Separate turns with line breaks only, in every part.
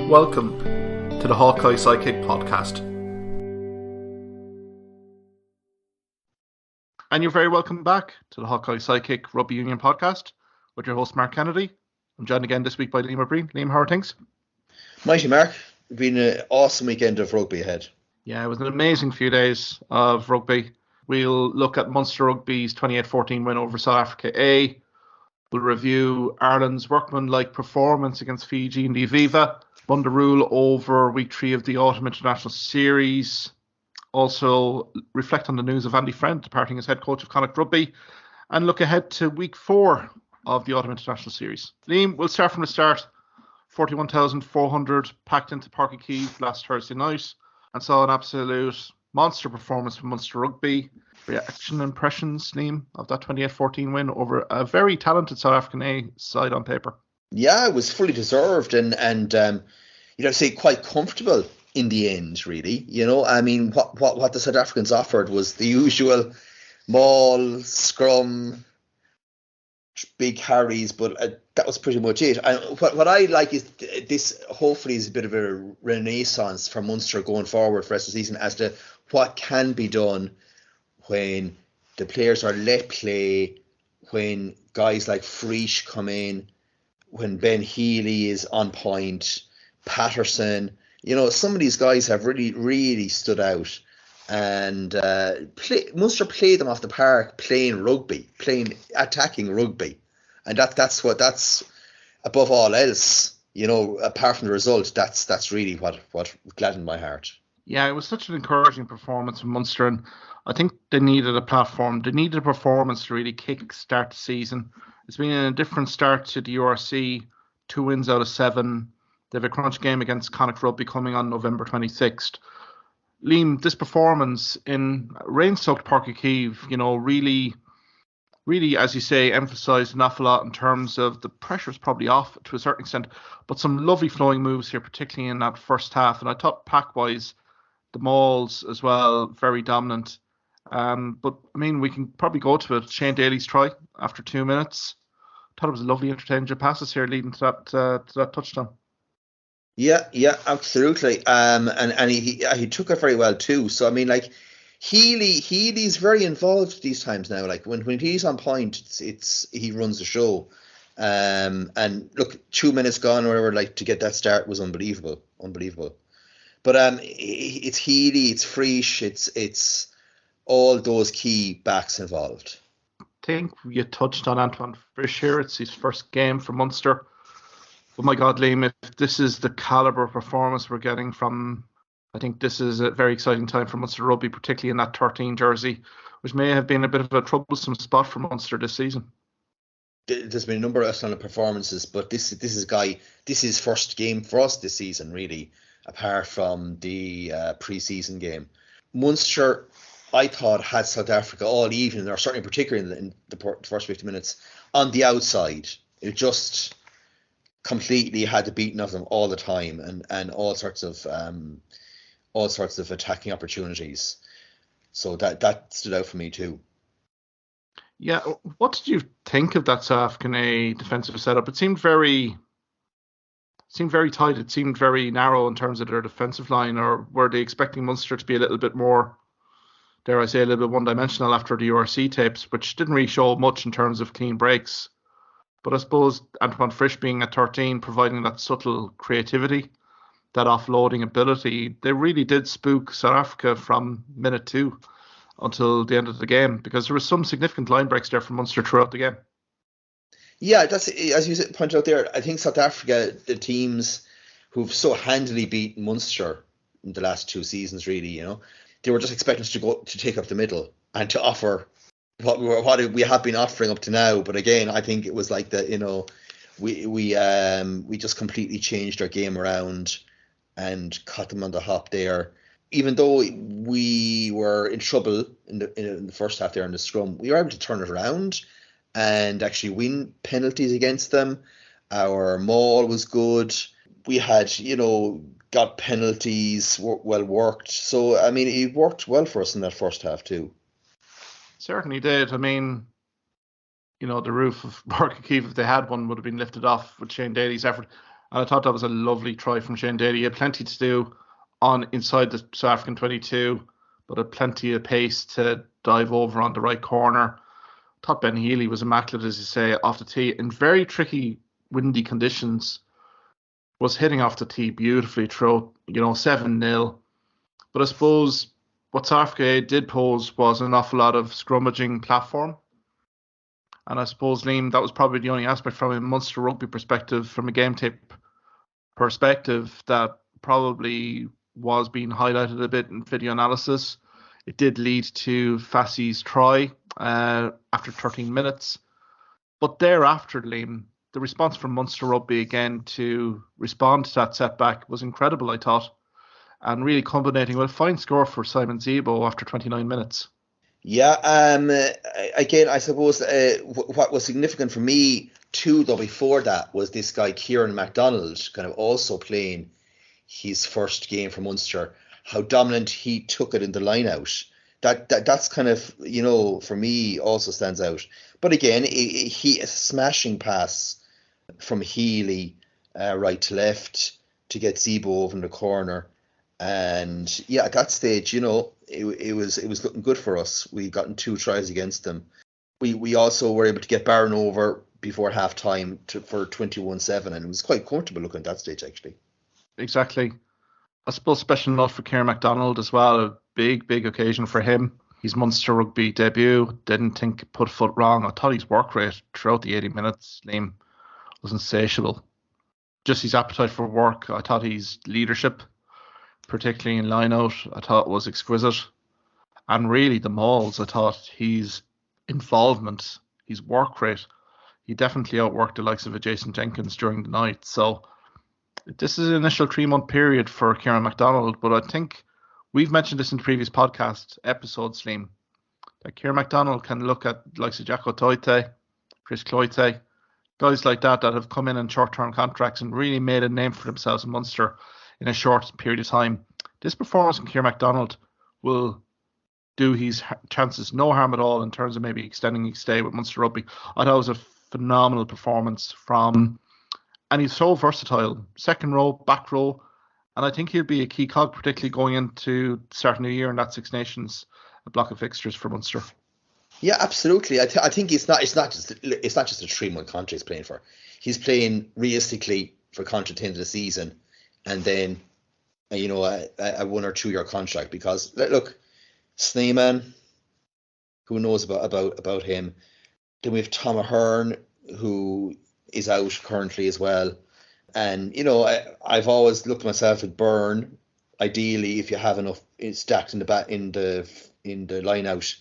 Welcome to the Hawkeye Sidekick podcast. And you're very welcome back to the Hawkeye Sidekick Rugby Union podcast with your host Mark Kennedy. I'm joined again this week by Liam O'Brien. Liam, how are things?
Mighty Mark, it's been an awesome weekend of rugby ahead.
Yeah, it was an amazing few days of rugby. We'll look at Munster Rugby's 28-14 win over South Africa A. We'll review Ireland's workmanlike performance against Fiji in the Aviva. Run the rule over week 3 of the Autumn International Series. Also reflect on the news of Andy Friend departing as head coach of Connacht Rugby. And look ahead to week 4 of the Autumn International Series. Liam, we'll start from the start. 41,400 packed into Páirc Uí Chaoimh last Thursday night and saw an absolute monster performance from Munster Rugby. Reaction impressions, Liam, of that 28-14 win over a very talented South African A side on paper?
Yeah, it was fully deserved and say quite comfortable in the end, really. You know, I mean, what the South Africans offered was the usual maul, scrum, big carries, but that was pretty much it. And what I like is this hopefully is a bit of a renaissance for Munster going forward for the rest of the season as to what can be done when the players are let play, when guys like Frisch come in, when Ben Healy is on point, Patterson, you know, some of these guys have really stood out. And Munster played them off the park playing attacking rugby. And that's above all else, you know, apart from the result, that's really what gladdened my heart.
Yeah, it was such an encouraging performance from Munster, and I think they needed a platform. They needed a performance to really kick-start the season. It's been a different start to the URC, 2 wins out of 7. They have a crunch game against Connacht Rugby coming on November 26th. Liam, this performance in rain-soaked Páirc Uí Chaoimh, you know, really, as you say, emphasised an awful lot in terms of the pressure's probably off to a certain extent, but some lovely flowing moves here, particularly in that first half. And I thought pack-wise, the mauls as well, very dominant. But, I mean, we can probably go to it. Shane Daly's try after 2 minutes. Thought it was a lovely interchange of passes here leading to that touchdown.
Yeah, absolutely. And he took it very well too. So I mean, like Healy's very involved these times now. Like when he's on point, he runs the show. And look, 2 minutes gone or whatever, like to get that start was unbelievable. But it's Healy, it's Frisch, it's all those key backs involved.
I think you touched on Antoine Frisch here. It's his first game for Munster. Oh my God, Liam, if this is the calibre of performance we're getting from, I think this is a very exciting time for Munster Rugby, particularly in that 13 jersey, which may have been a bit of a troublesome spot for Munster this season.
There's been a number of solid performances, but this is first game for us this season, really, apart from the pre-season game. Munster, I thought, had South Africa all evening, or certainly particularly in the first 50 minutes, on the outside. It just completely had the beating of them all the time, and all sorts of attacking opportunities. So that stood out for me too.
Yeah, what did you think of that South African A defensive setup? It seemed very tight. It seemed very narrow in terms of their defensive line. Or were they expecting Munster to be a little bit more, dare I say, a little bit one-dimensional after the URC tapes, which didn't really show much in terms of clean breaks? But I suppose Antoine Frisch being at 13, providing that subtle creativity, that offloading ability, they really did spook South Africa from minute 2 until the end of the game, because there was some significant line breaks there from Munster throughout the game.
Yeah, that's, as you pointed out there, I think South Africa, the teams who've so handily beaten Munster in the last 2 seasons, really, you know, they were just expecting us to take up the middle and to offer what we have been offering up to now. But again, I think it was like that, you know, we just completely changed our game around and caught them on the hop there. Even though we were in trouble in the first half there in the scrum, we were able to turn it around and actually win penalties against them. Our maul was good. We had, you know, got penalties well worked. So, I mean, it worked well for us in that first half too.
Certainly did. I mean, you know, the roof of Páirc Uí Chaoimh, if they had one, would have been lifted off with Shane Daly's effort. And I thought that was a lovely try from Shane Daly. He had plenty to do on inside the South African 22, but had plenty of pace to dive over on the right corner. Thought Ben Healy was immaculate, as you say, off the tee in very tricky, windy conditions. Was hitting off the tee beautifully through, 7-0. But I suppose what South Africa did pose was an awful lot of scrummaging platform. And I suppose, Liam, that was probably the only aspect from a Munster Rugby perspective, from a game tape perspective, that probably was being highlighted a bit in video analysis. It did lead to Fassie's try after 13 minutes. But thereafter, Liam, the response from Munster Rugby again to respond to that setback was incredible, I thought. And really culminating with a fine score for Simon Zebo after 29 minutes.
Yeah, again, I suppose what was significant for me too, though, before that, was this guy Kieran MacDonald kind of also playing his first game for Munster. How dominant he took it in the line out. That's kind of, for me also stands out. But again, he a smashing pass from Healy right to left to get Zebo over in the corner. And yeah, at that stage, it was looking good for us. We gotten 2 tries against them. We also were able to get Barron over before half time for 21-7, and it was quite comfortable looking at that stage, actually.
Exactly. I suppose special note for Kieran MacDonald as well. A big occasion for him. His Munster Rugby debut. Didn't think put foot wrong. I thought his work rate throughout the 80 minutes, Liam, was insatiable. Just his appetite for work. I thought his leadership, particularly in line out, I thought was exquisite. And really the mauls, I thought his involvement, his work rate, he definitely outworked the likes of a Jason Jenkins during the night. So this is an initial 3-month period for Kieran MacDonald, but I think we've mentioned this in previous podcast episodes, Liam, that Kieran MacDonald can look at the likes of Jacko Toite, Chris Cloite, guys like that have come in on short-term contracts and really made a name for themselves in Munster in a short period of time. This performance from Kieran MacDonald will do his chances no harm at all in terms of maybe extending his stay with Munster Rugby. I thought it was a phenomenal performance and he's so versatile. Second row, back row, and I think he'll be a key cog, particularly going into the start of the year in that Six Nations block of fixtures for Munster.
Yeah, absolutely. I think it's not just a 3-month contract he's playing for. He's playing realistically for contract at the end of the season, and then a 1 or 2 year contract. Because look, Sneeman, who knows about him? Then we have Tom Ahern, who is out currently as well. And I've always looked at myself at Byrne. Ideally, if you have enough stacked in the line out,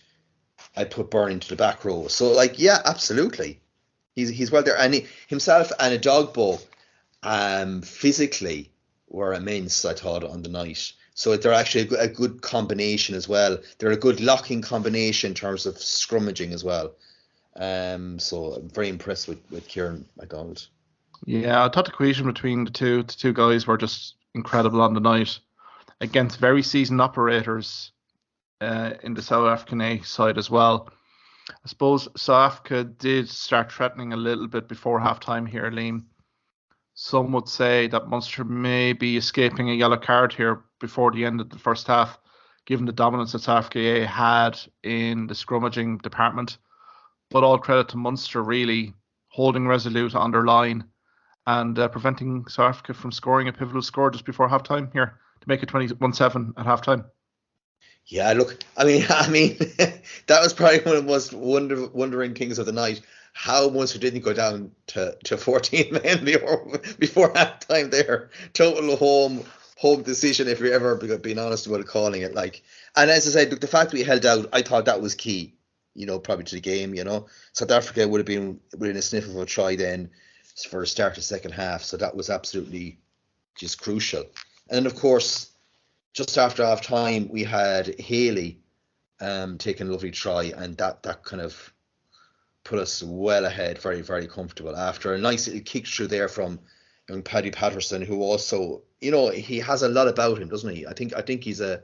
I'd put Byrne into the back row. So yeah, absolutely, he's well there. And himself and Adogbo physically were immense, I thought, on the night. So they're actually a good combination as well. They're a good locking combination in terms of scrummaging as well. So I'm very impressed with Kieran MacDonald. Yeah,
I thought the cohesion between the two guys were just incredible on the night against very seasoned operators in the South African A side as well. I suppose South Africa did start threatening a little bit before halftime here, Liam. Some would say that Munster may be escaping a yellow card here before the end of the first half, given the dominance that South Africa A had in the scrummaging department. But all credit to Munster really holding resolute on their line and preventing South Africa from scoring a pivotal score just before halftime here to make it 21-7 at halftime.
Yeah, look, I mean, that was probably one of the most wondering things of the night. How Munster didn't go down to 14 men before halftime there. Total home decision, if you're ever being honest about calling it. And as I said, look, the fact that we held out, I thought that was key. Probably to the game. South Africa would have been within a sniff of a try then for the start of the second half. So that was absolutely just crucial. And then, of course, just after half time, we had Haley taking a lovely try, and that kind of put us well ahead, very, very comfortable after a nice little kick through there from young Paddy Patterson, who also, he has a lot about him, doesn't he? I think he's a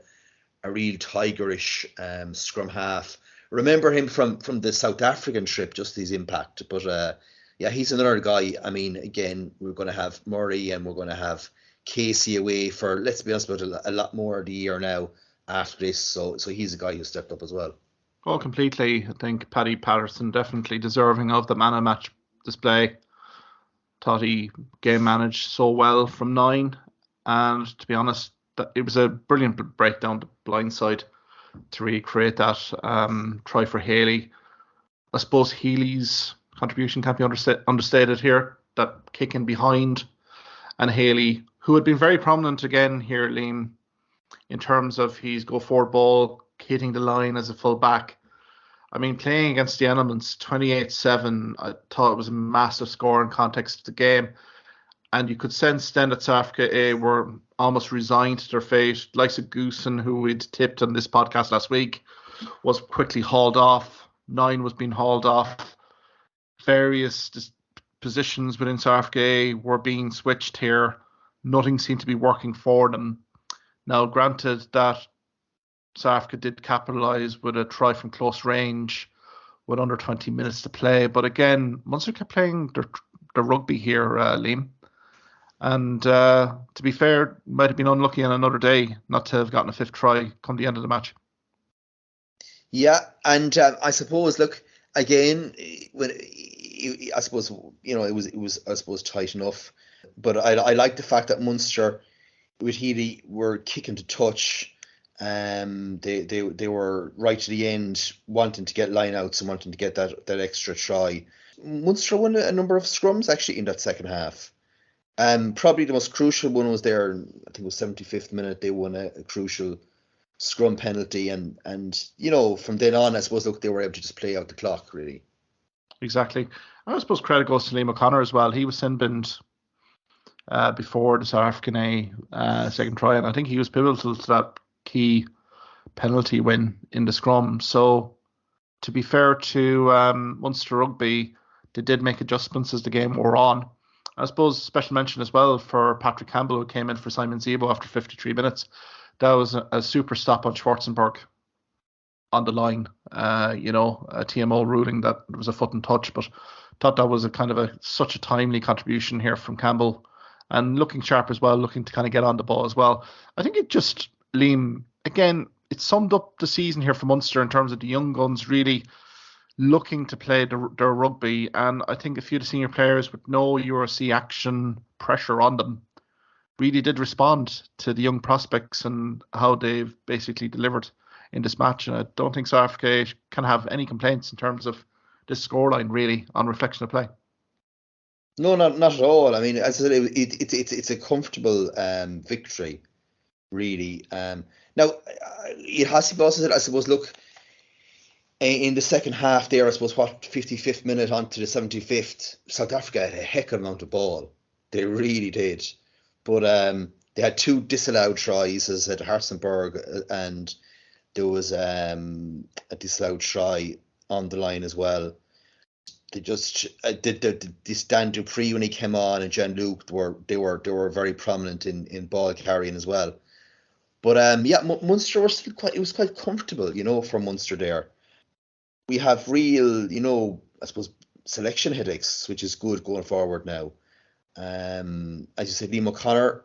real tigerish scrum half. Remember him from the South African trip, just his impact. But Yeah, he's another guy. I mean, again, we're going to have Murray and we're going to have Casey away for, let's be honest about it, a lot more of the year now after this. So he's a guy who stepped up as well.
Oh, completely. I think Paddy Patterson definitely deserving of the man of match display. Thought he game managed so well from 9. And to be honest, it was a brilliant breakdown the blind side to really create that try for Haley. I suppose Healy's contribution can't be understated here. That kicking behind, and Haley, who had been very prominent again here, Liam, in terms of his go forward ball, hitting the line as a full back. I mean, playing against the elements, 28-7, I thought it was a massive score in context of the game. And you could sense then that South Africa were almost resigned to their fate. Like Goosen, who we'd tipped on this podcast last week, was quickly hauled off. 9 was being hauled off. Various positions within South Africa were being switched here. Nothing seemed to be working for them. Now, granted that South Africa did capitalise with a try from close range with under 20 minutes to play. But again, Munster kept playing their rugby here, Liam. And to be fair, might have been unlucky on another day not to have gotten a 5th try come the end of the match.
Yeah, and I suppose, look, again, when I suppose, you know, it was I suppose tight enough, but I like the fact that Munster with Healy were kicking to touch. They were right to the end, wanting to get lineouts and wanting to get that extra try. Munster won a number of scrums actually in that second half. Probably the most crucial one was there. I think it was 75th minute. They won a crucial scrum penalty, and you know, from then on, I suppose, look, they were able to just play out the clock really.
Exactly. I suppose credit goes to Liam O'Connor as well. He was sin binned before the South African second try, and I think he was pivotal to that key penalty win in the scrum. So to be fair to Munster Rugby, they did make adjustments as the game wore on. I suppose special mention as well for Patrick Campbell, who came in for Simon Zebo after 53 minutes. That was a super stop on Schwarzenberg on the line. You know, a TMO ruling that it was a foot and touch, but thought that was a kind of such a timely contribution here from Campbell, and looking sharp as well, looking to kind of get on the ball as well. I think it just, Liam, again, it summed up the season here for Munster in terms of the young guns really looking to play their rugby, and I think a few of the senior players with no URC action pressure on them really did respond to the young prospects and how they've basically delivered in this match. And I don't think South Africa can have any complaints in terms of this scoreline really on reflection of play.
No, not at all. I mean, as I said, it's a comfortable victory, really. Now, it has to be also said, I suppose, look, in the second half there, I suppose, 55th minute on to the 75th, South Africa had a heck of an amount of ball. They really did. But they had 2 disallowed tries, as I said, Harsenberg, and there was a disallowed try on the line as well. They just this Dan Dupree when he came on and Jean-Luc they were very prominent in ball carrying as well. But yeah, Munster were still quite comfortable, you know, for Munster there. We have real, you know, I suppose selection headaches, which is good going forward now. As you said, Liam O'Connor,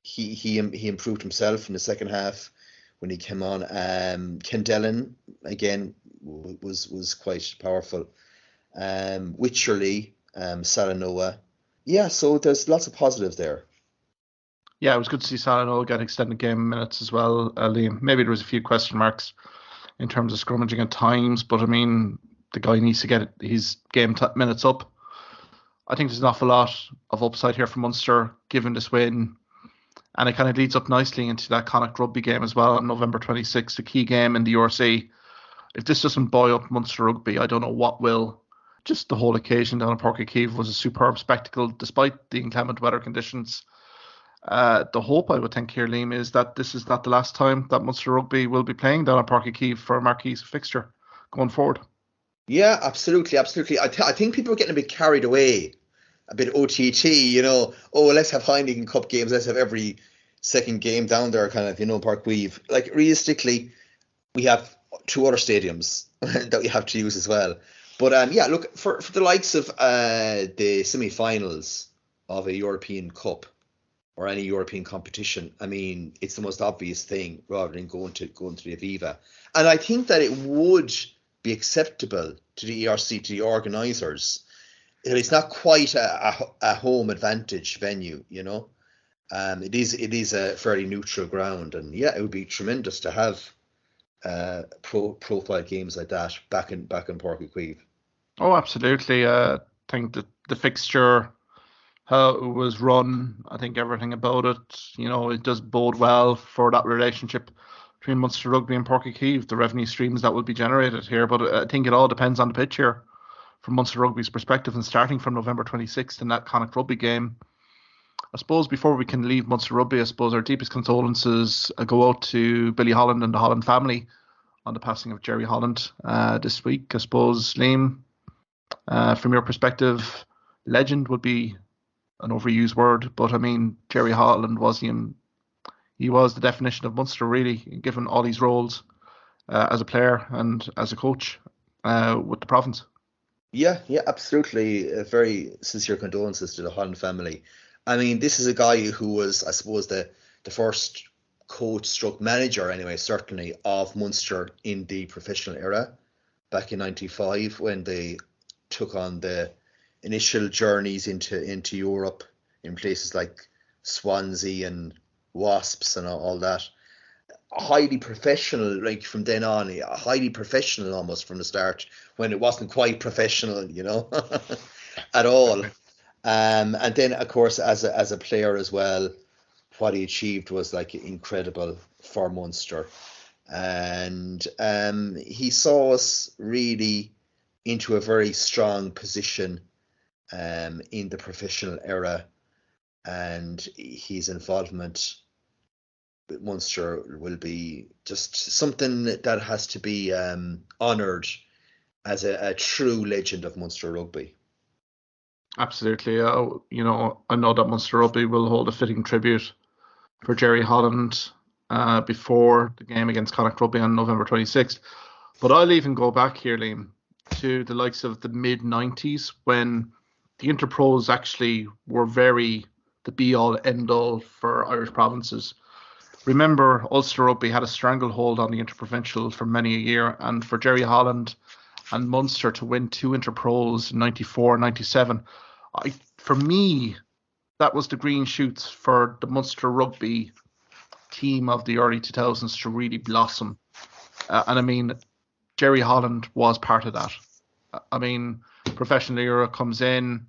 he improved himself in the second half when he came on. Ken Dillon again was quite powerful. Wycherley, Salanoa. Yeah, so there's lots of positives there.
Yeah, it was good to see Salanoa get extended game minutes as well, Liam. Maybe there was a few question marks in terms of scrummaging at times, but I mean, the guy needs to get his game minutes up. I think there's an awful lot of upside here for Munster given this win, and it kind of leads up nicely into that Connacht Rugby game as well on November 26th, the key game in the URC. If this doesn't buoy up Munster Rugby, I don't know what will. Just the whole occasion down at Páirc Uí Chaoimh was a superb spectacle despite the inclement weather conditions. The hope, I would think here, Liam, is that this is not the last time that Munster Rugby will be playing down at Páirc Uí Chaoimh for a marquee fixture going forward.
Yeah, absolutely. I think people are getting a bit carried away, a bit OTT, you know. Oh, let's have Heineken Cup games. Let's have every second game down there, kind of, you know, Páirc Uí. Like, realistically, we have 2 other stadiums that we have to use as well. But yeah, look, for the likes of the semi-finals of a European Cup or any European competition, I mean, it's the most obvious thing rather than going to the Aviva. And I think that it would be acceptable to the ERC, to the organisers. It's not quite a home advantage venue, you know. It is a fairly neutral ground, and yeah, it would be tremendous to have profile games like that back in Páirc Uí Chaoimh.
Oh, absolutely. I think that the fixture, how it was run, I think everything about it, it does bode well for that relationship between Munster Rugby and Páirc Uí Chaoimh, the revenue streams that will be generated here. But I think it all depends on the pitch here from Munster Rugby's perspective, and starting from November 26th in that Connacht Rugby game. I suppose before we can leave Munster Rugby, I suppose our deepest condolences go out to Billy Holland and the Holland family on the passing of Jerry Holland this week. I suppose, Liam, from your perspective, legend would be an overused word, but I mean, Jerry Holland he was the definition of Munster, really, given all these roles as a player and as a coach with the province.
Yeah, absolutely. Very sincere condolences to the Holland family. I mean, this is a guy who was, I suppose, the first coach stroke manager, anyway, certainly, of Munster in the professional era back in 95 when they took on the initial journeys into Europe in places like Swansea and Wasps and all that. Highly professional, like from then on, highly professional almost from the start, when it wasn't quite professional, at all. And then, of course, as a player as well, what he achieved was like incredible for Munster. And he saw us really into a very strong position in the professional era, and his involvement with Munster will be just something that has to be honoured as a true legend of Munster Rugby.
Absolutely. I know that Munster Rugby will hold a fitting tribute for Jerry Holland before the game against Connacht Rugby on November 26th. But I'll even go back here, Liam, to the likes of the mid-90s when the Interpros actually were the be-all, end-all for Irish provinces. Remember, Ulster Rugby had a stranglehold on the Interprovincial for many a year, and for Jerry Holland and Munster to win 2 Interpros in 94, 97, for me, that was the green shoots for the Munster Rugby team of the early 2000s to really blossom. And I mean, Jerry Holland was part of that. I mean, professional era comes in.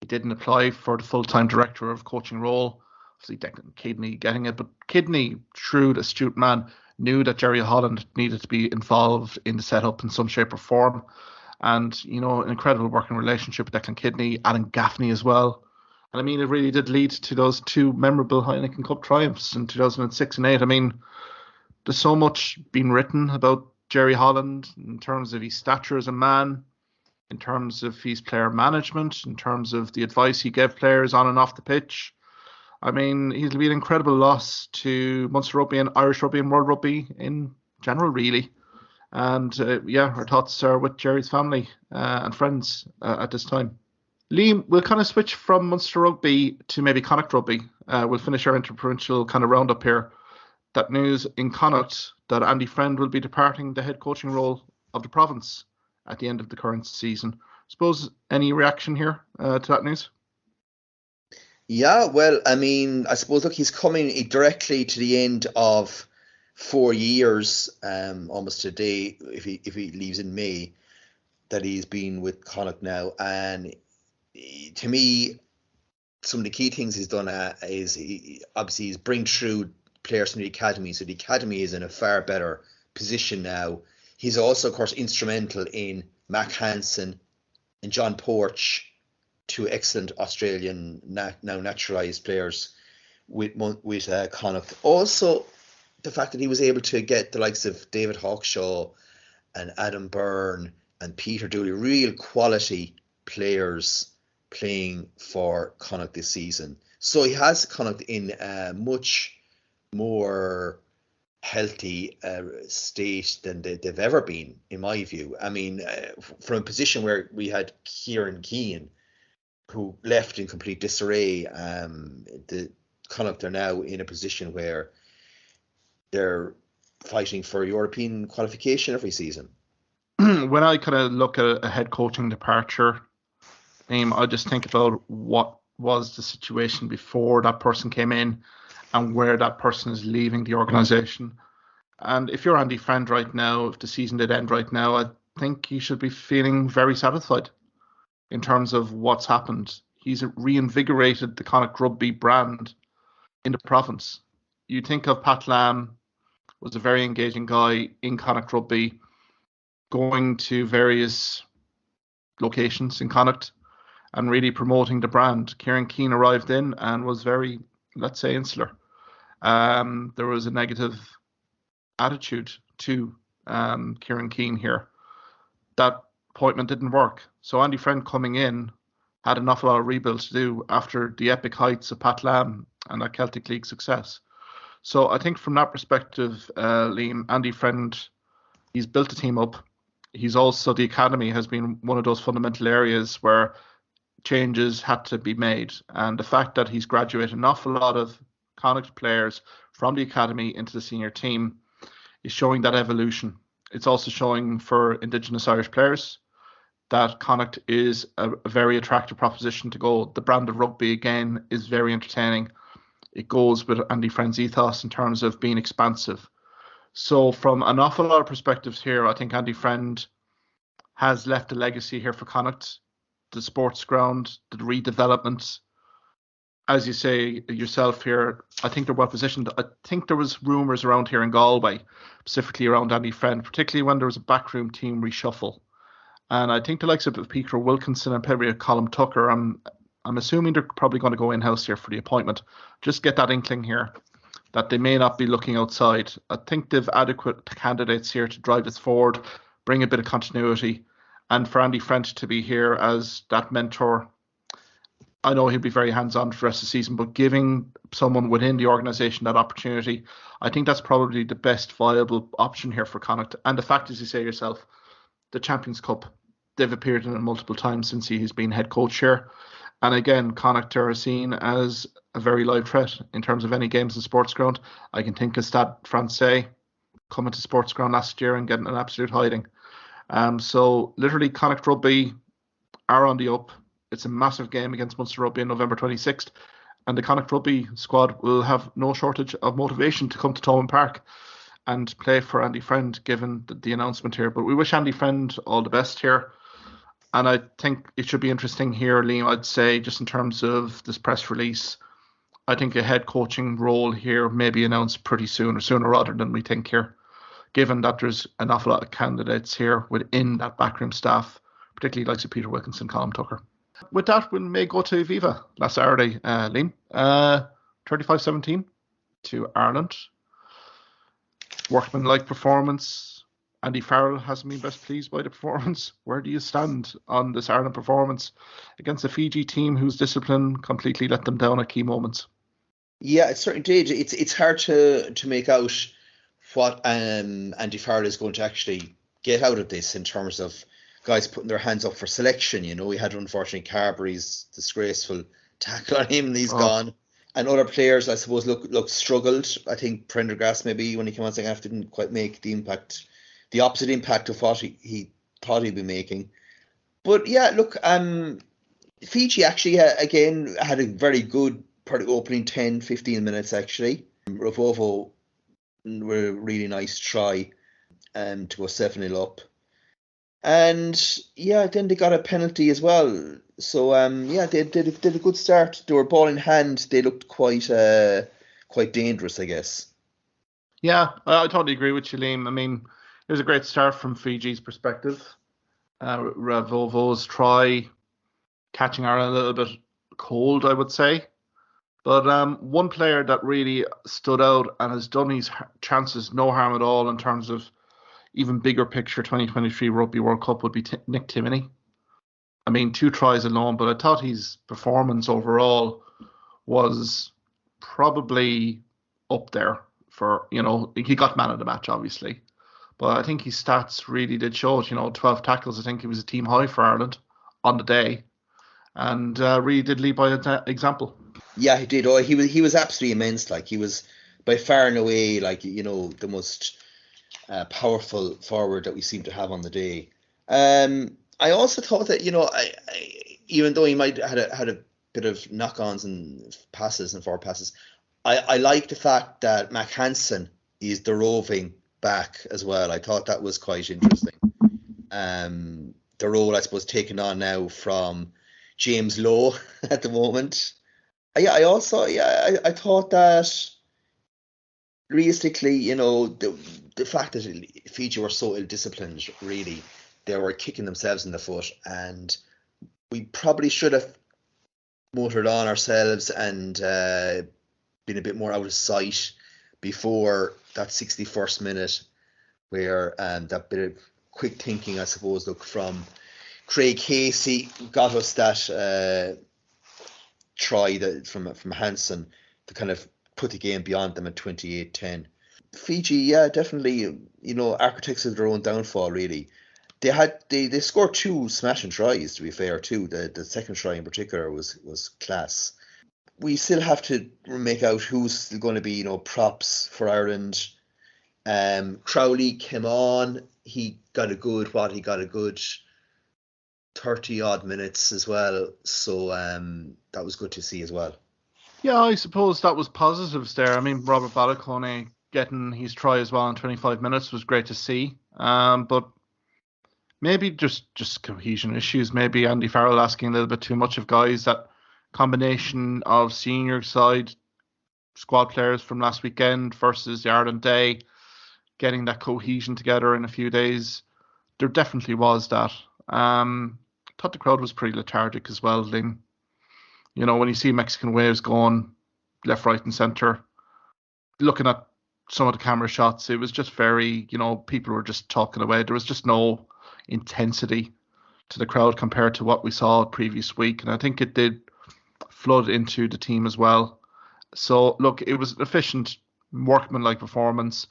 He didn't apply for the full-time director of coaching role. Obviously, Declan Kidney getting it. But Kidney, shrewd, astute man, knew that Jerry Holland needed to be involved in the setup in some shape or form. And, an incredible working relationship with Declan Kidney, Alan Gaffney as well. And I mean, it really did lead to those 2 memorable Heineken Cup triumphs in 2006 and 8. I mean, there's so much been written about Jerry Holland in terms of his stature as a man, in terms of his player management, in terms of the advice he gave players on and off the pitch. I mean, he'll be an incredible loss to Munster Rugby and Irish Rugby and World Rugby in general, really. And our thoughts are with Jerry's family and friends at this time. Liam, we'll kind of switch from Munster Rugby to maybe Connacht Rugby. We'll finish our interprovincial kind of roundup here. That news in Connacht that Andy Friend will be departing the head coaching role of the province at the end of the current season. Suppose any reaction here to that news?
Yeah, well, I mean, I suppose, look, he's coming directly to the end of 4 years, almost today, if he leaves in May, that he's been with Connacht now. And to me, some of the key things he's done is obviously he's bring through players from the academy. So the academy is in a far better position now. He's also, of course, instrumental in Mac Hansen and John Porch, 2 excellent Australian now naturalised players with Connacht. Also, the fact that he was able to get the likes of David Hawkshaw and Adam Byrne and Peter Dooley, real quality players playing for Connacht this season. So he has Connacht in a much more healthy state than they've ever been, in my view. I mean, from a position where we had Kieran Keane, who left in complete disarray, the Connacht are now in a position where they're fighting for European qualification every season.
When I kind of look at a head coaching departure, I just think about what was the situation before that person came in and where that person is leaving the organisation. And if you're Andy Friend right now, if the season did end right now, I think you should be feeling very satisfied in terms of what's happened. He's reinvigorated the Connacht Rugby brand in the province. You think of Pat Lam, was a very engaging guy in Connacht Rugby, going to various locations in Connacht and really promoting the brand. Kieran Keane arrived in and was very, let's say, insular. There was a negative attitude to Kieran Keane here. That appointment didn't work. So Andy Friend coming in had an awful lot of rebuild to do after the epic heights of Pat Lam and that Celtic League success. So I think from that perspective, Liam, Andy Friend, he's built the team up. He's also, the academy has been one of those fundamental areas where changes had to be made. And the fact that he's graduated an awful lot of Connacht players from the academy into the senior team is showing that evolution. It's also showing for Indigenous Irish players that Connacht is a very attractive proposition to go. The brand of rugby, again, is very entertaining. It goes with Andy Friend's ethos in terms of being expansive. So from an awful lot of perspectives here, I think Andy Friend has left a legacy here for Connacht. The sports ground, the redevelopment. As you say yourself here, I think they're well positioned. I think there was rumours around here in Galway, specifically around Andy Friend, particularly when there was a backroom team reshuffle. And I think the likes of Peter Wilkinson and probably Colm Tucker, I'm assuming they're probably going to go in-house here for the appointment. Just get that inkling here that they may not be looking outside. I think they've adequate candidates here to drive this forward, bring a bit of continuity, and for Andy Friend to be here as that mentor. I know he'll be very hands-on for the rest of the season, but giving someone within the organisation that opportunity, I think that's probably the best viable option here for Connacht. And the fact, as you say yourself, the Champions Cup, they've appeared in it multiple times since he has been head coach here. And again, Connacht are seen as a very live threat in terms of any games in sports ground. I can think of Stade Francais coming to sports ground last year and getting an absolute hiding. So literally Connacht Rugby are on the up. It's a massive game against Munster Rugby on November 26th. And the Connacht Rugby squad will have no shortage of motivation to come to Thomond Park and play for Andy Friend, given the announcement here. But we wish Andy Friend all the best here. And I think it should be interesting here, Liam, I'd say, just in terms of this press release. I think a head coaching role here may be announced pretty soon, or sooner rather than we think here, given that there's an awful lot of candidates here within that backroom staff, particularly likes of Peter Wilkinson, Colm Tucker. With that, we may go to Viva last Saturday, Liam. 35-17 to Ireland. Workman-like performance. Andy Farrell hasn't been best pleased by the performance. Where do you stand on this Ireland performance against a Fiji team whose discipline completely let them down at key moments?
Yeah, it certainly did. It's hard to make out what Andy Farrell is going to actually get out of this in terms of guys putting their hands up for selection. You know, we had, unfortunately, Carberry's disgraceful tackle on him and he's gone. And other players, I suppose, look struggled. I think Prendergast, maybe, when he came on second half, didn't quite make the opposite impact of what he thought he'd be making. But yeah, look, Fiji actually, again, had a very good opening 10-15 minutes, actually. Ravovo were a really nice try to go 7-0 up. And yeah, then they got a penalty as well. So yeah, they did a good start. They were ball in hand. They looked quite dangerous, I guess.
Yeah, I totally agree with you, Liam. I mean, it was a great start from Fiji's perspective. Ravovo's try catching Ireland a little bit cold, I would say. But one player that really stood out and has done his chances no harm at all in terms of even bigger picture 2023 Rugby World Cup would be Nick Timoney. I mean, 2 tries alone, but I thought his performance overall was probably up there for, he got man of the match, obviously. But I think his stats really did show it. 12 tackles. I think it was a team high for Ireland on the day, and really did lead by example.
Yeah, he did. Oh, he was absolutely immense. Like, he was by far and away, like, the most powerful forward that we seem to have on the day. I also thought that, even though he might have had a bit of knock-ons and passes and forward passes, I like the fact that Mac Hansen is the roving back as well. I thought that was quite interesting. The role, I suppose, taken on now from James Lowe at the moment. I thought that realistically, the fact that Fiji were so ill-disciplined, really, they were kicking themselves in the foot, and we probably should have motored on ourselves and been a bit more out of sight before that 61st minute, where that bit of quick thinking, I suppose, from Craig Casey got us that try from Hansen to kind of put the game beyond them at 28-10. Fiji, definitely, architects of their own downfall, really. They scored 2 smashing tries, to be fair, too. The second try in particular was class. We still have to make out who's going to be, props for Ireland. Crowley came on. He got a good 30 odd minutes as well. So that was good to see as well.
Yeah, I suppose that was positives there. I mean, Robert Balacone getting his try as well in 25 minutes was great to see. But maybe just cohesion issues. Maybe Andy Farrell asking a little bit too much of guys. That combination of senior side squad players from last weekend versus the Ireland day, getting that cohesion together in a few days. There definitely was that. Thought the crowd was pretty lethargic as well, Liam. When you see Mexican waves going left, right, and centre, looking at some of the camera shots, it was just very, people were just talking away. There was just no intensity to the crowd compared to what we saw previous week, and I think it did flood into the team as well. So look, it was an efficient, workmanlike performance.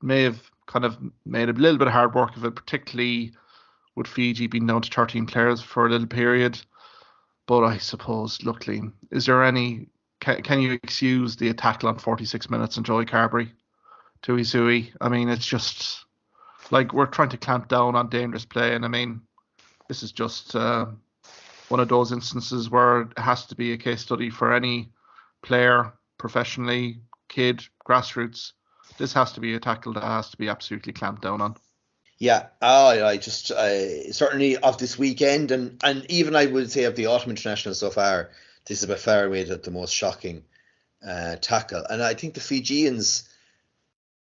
May have kind of made a little bit of hard work of it, particularly with Fiji being down to 13 players for a little period. But I suppose, look, Liam, is there any... Can you excuse the tackle on 46 minutes on Joey Carberry to Izui? I mean, it's just like we're trying to clamp down on dangerous play. And I mean, this is just one of those instances where it has to be a case study for any player, professionally, kid, grassroots. This has to be a tackle that has to be absolutely clamped down on.
Yeah, I just certainly of this weekend, and even I would say of the autumn international so far, this is by far away the most shocking tackle. And I think the Fijians,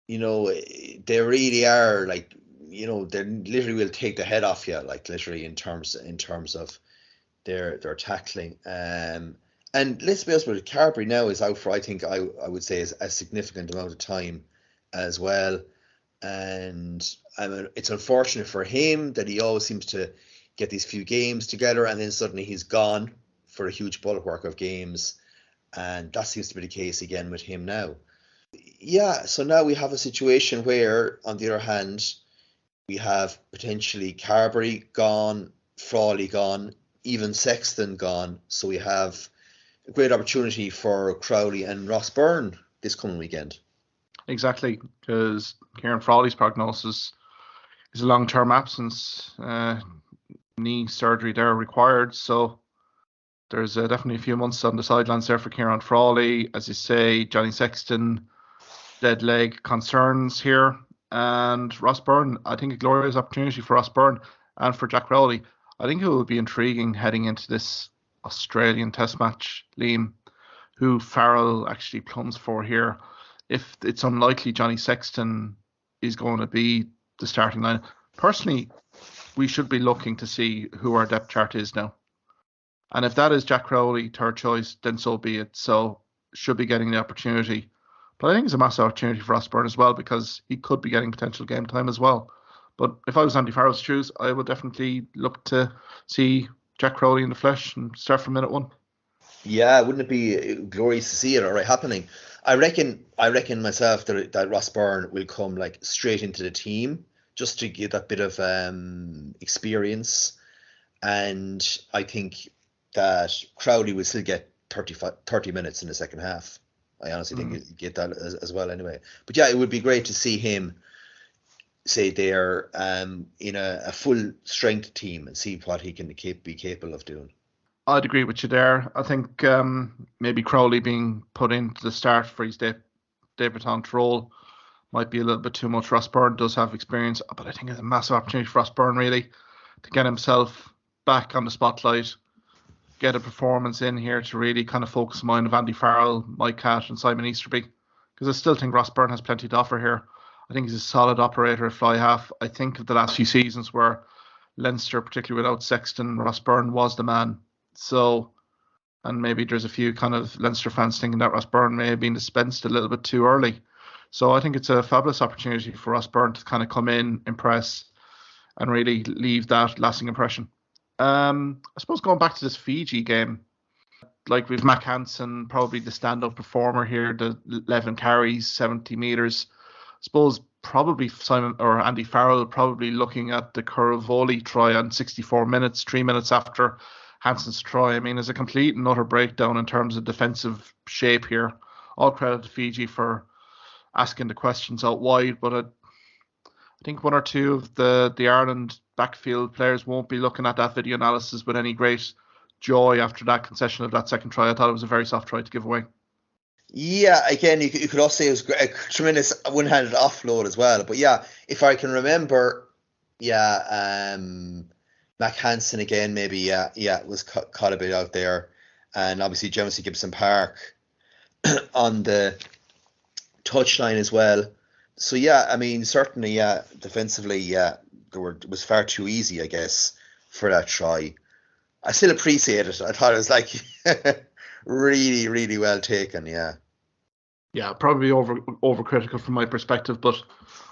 they really are like, they literally will take the head off you, like literally in terms of their tackling. And let's be honest with it, Carberry now is out for, I think I would say, is a significant amount of time as well. And it's unfortunate for him that he always seems to get these few games together and then suddenly he's gone for a huge bulwark of games, and that seems to be the case again with him now. Yeah, so now we have a situation where, on the other hand, we have potentially Carberry gone, Frawley gone, even Sexton gone, so we have a great opportunity for Crowley and Ross Byrne this coming weekend.
Exactly, because Kieran Frawley's prognosis is a long-term absence, knee surgery there required. So there's definitely a few months on the sidelines there for Kieran Frawley. As you say, Johnny Sexton, dead leg concerns here. And Ross Byrne, I think a glorious opportunity for Ross Byrne and for Jack Rowley. I think it will be intriguing heading into this Australian test match, Liam, who Farrell actually plums for here. If it's unlikely Johnny Sexton is going to be the starting line, personally, we should be looking to see who our depth chart is now. And if that is Jack Crowley, third choice, then so be it. So should be getting the opportunity. But I think it's a massive opportunity for Ross Byrne as well, because he could be getting potential game time as well. But if I was Andy Farrell's shoes, I would definitely look to see Jack Crowley in the flesh and start from minute one.
Yeah, wouldn't it be glorious to see it already happening? I reckon myself that Ross Byrne will come like straight into the team just to get that bit of experience, and I think that Crowley will still get 30 minutes in the second half. I honestly think he'll get that as well anyway. But yeah, it would be great to see him say there in a full strength team and see what he can be capable of doing.
I'd agree with you there. I think maybe Crowley being put into the start for his debutant role might be a little bit too much. Ross Byrne does have experience, but I think it's a massive opportunity for Ross Byrne really to get himself back on the spotlight, get a performance in here to really kind of focus the mind of Andy Farrell, Mike Catt and Simon Easterby, because I still think Ross Byrne has plenty to offer here. I think he's a solid operator at fly half. I think of the last few seasons where Leinster, particularly without Sexton, Ross Byrne was the man. So, and maybe there's a few kind of Leinster fans thinking that Ross Byrne may have been dispensed a little bit too early. So I think it's a fabulous opportunity for Ross Byrne to kind of come in, impress, and really leave that lasting impression. I suppose going back to this Fiji game, like we've Mac Hansen, probably the standout performer here, the 11 carries, 70 metres. I suppose probably Simon or Andy Farrell probably looking at the Curvoli try on 64 minutes, 3 minutes after Hansen's try. I mean, there's a complete and utter breakdown in terms of defensive shape here. All credit to Fiji for asking the questions out wide, but I think one or two of the Ireland backfield players won't be looking at that video analysis with any great joy after that concession of that second try. I thought it was a very soft try to give away.
Yeah, again, you could also say it was a tremendous one-handed offload as well. But yeah, if I can remember, Mac Hansen again, maybe, was caught a bit out there. And obviously Jamesy Gibson Park on the touchline as well. So yeah, I mean, certainly, defensively, it was far too easy, I guess, for that try. I still appreciate it. I thought it was like really, really well taken, yeah.
Yeah, probably overcritical from my perspective, but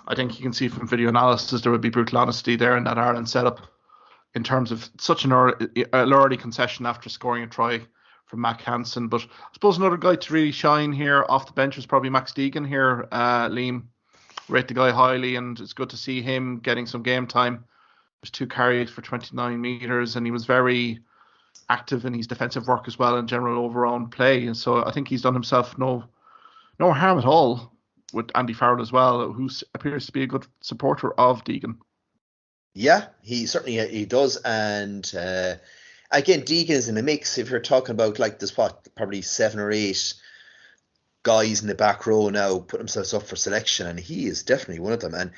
I think you can see from video analysis there would be brutal honesty there in that Ireland setup in terms of such an early concession after scoring a try from Mac Hansen. But I suppose another guy to really shine here off the bench was probably Max Deegan here, Liam. Rate the guy highly, and it's good to see him getting some game time. There's 2 carries for 29 metres, and he was very active in his defensive work as well in general overall play. And so I think he's done himself no harm at all with Andy Farrell as well, who appears to be a good supporter of Deegan.
Yeah, he certainly he does. And again, Deegan is in the mix. If you're talking about like there's probably 7 or 8 guys in the back row now put themselves up for selection, and he is definitely one of them. And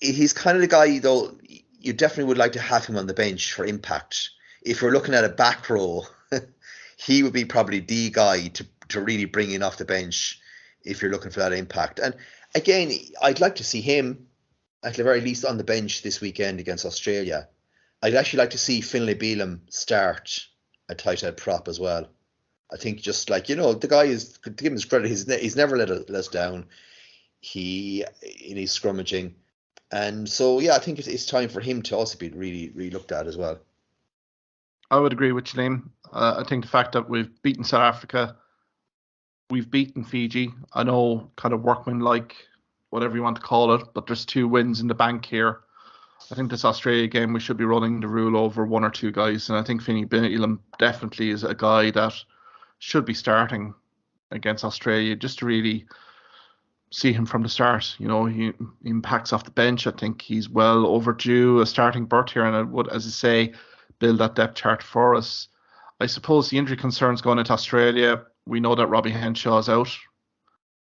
he's kind of the guy, though, you definitely would like to have him on the bench for impact. If you're looking at a back row, he would be probably the guy to really bring in off the bench if you're looking for that impact. And again, I'd like to see him at the very least on the bench this weekend against Australia. I'd actually like to see Finlay Bealham start a tight head prop as well. I think just like, the guy is, to give him his credit, he's never let us down. In his scrummaging. And so, yeah, I think it's time for him to also be really looked at as well.
I would agree with you, Liam. I think the fact that we've beaten South Africa, we've beaten Fiji. I know kind of workmanlike, whatever you want to call it, but there's 2 wins in the bank here. I think this Australia game, we should be running the rule over 1 or 2 guys. And I think Finlay Bealham definitely is a guy that should be starting against Australia just to really see him from the start. He impacts off the bench. I think he's well overdue a starting berth here, and I would, as I say, build that depth chart for us. I suppose the injury concerns going into Australia, we know that Robbie Henshaw's out.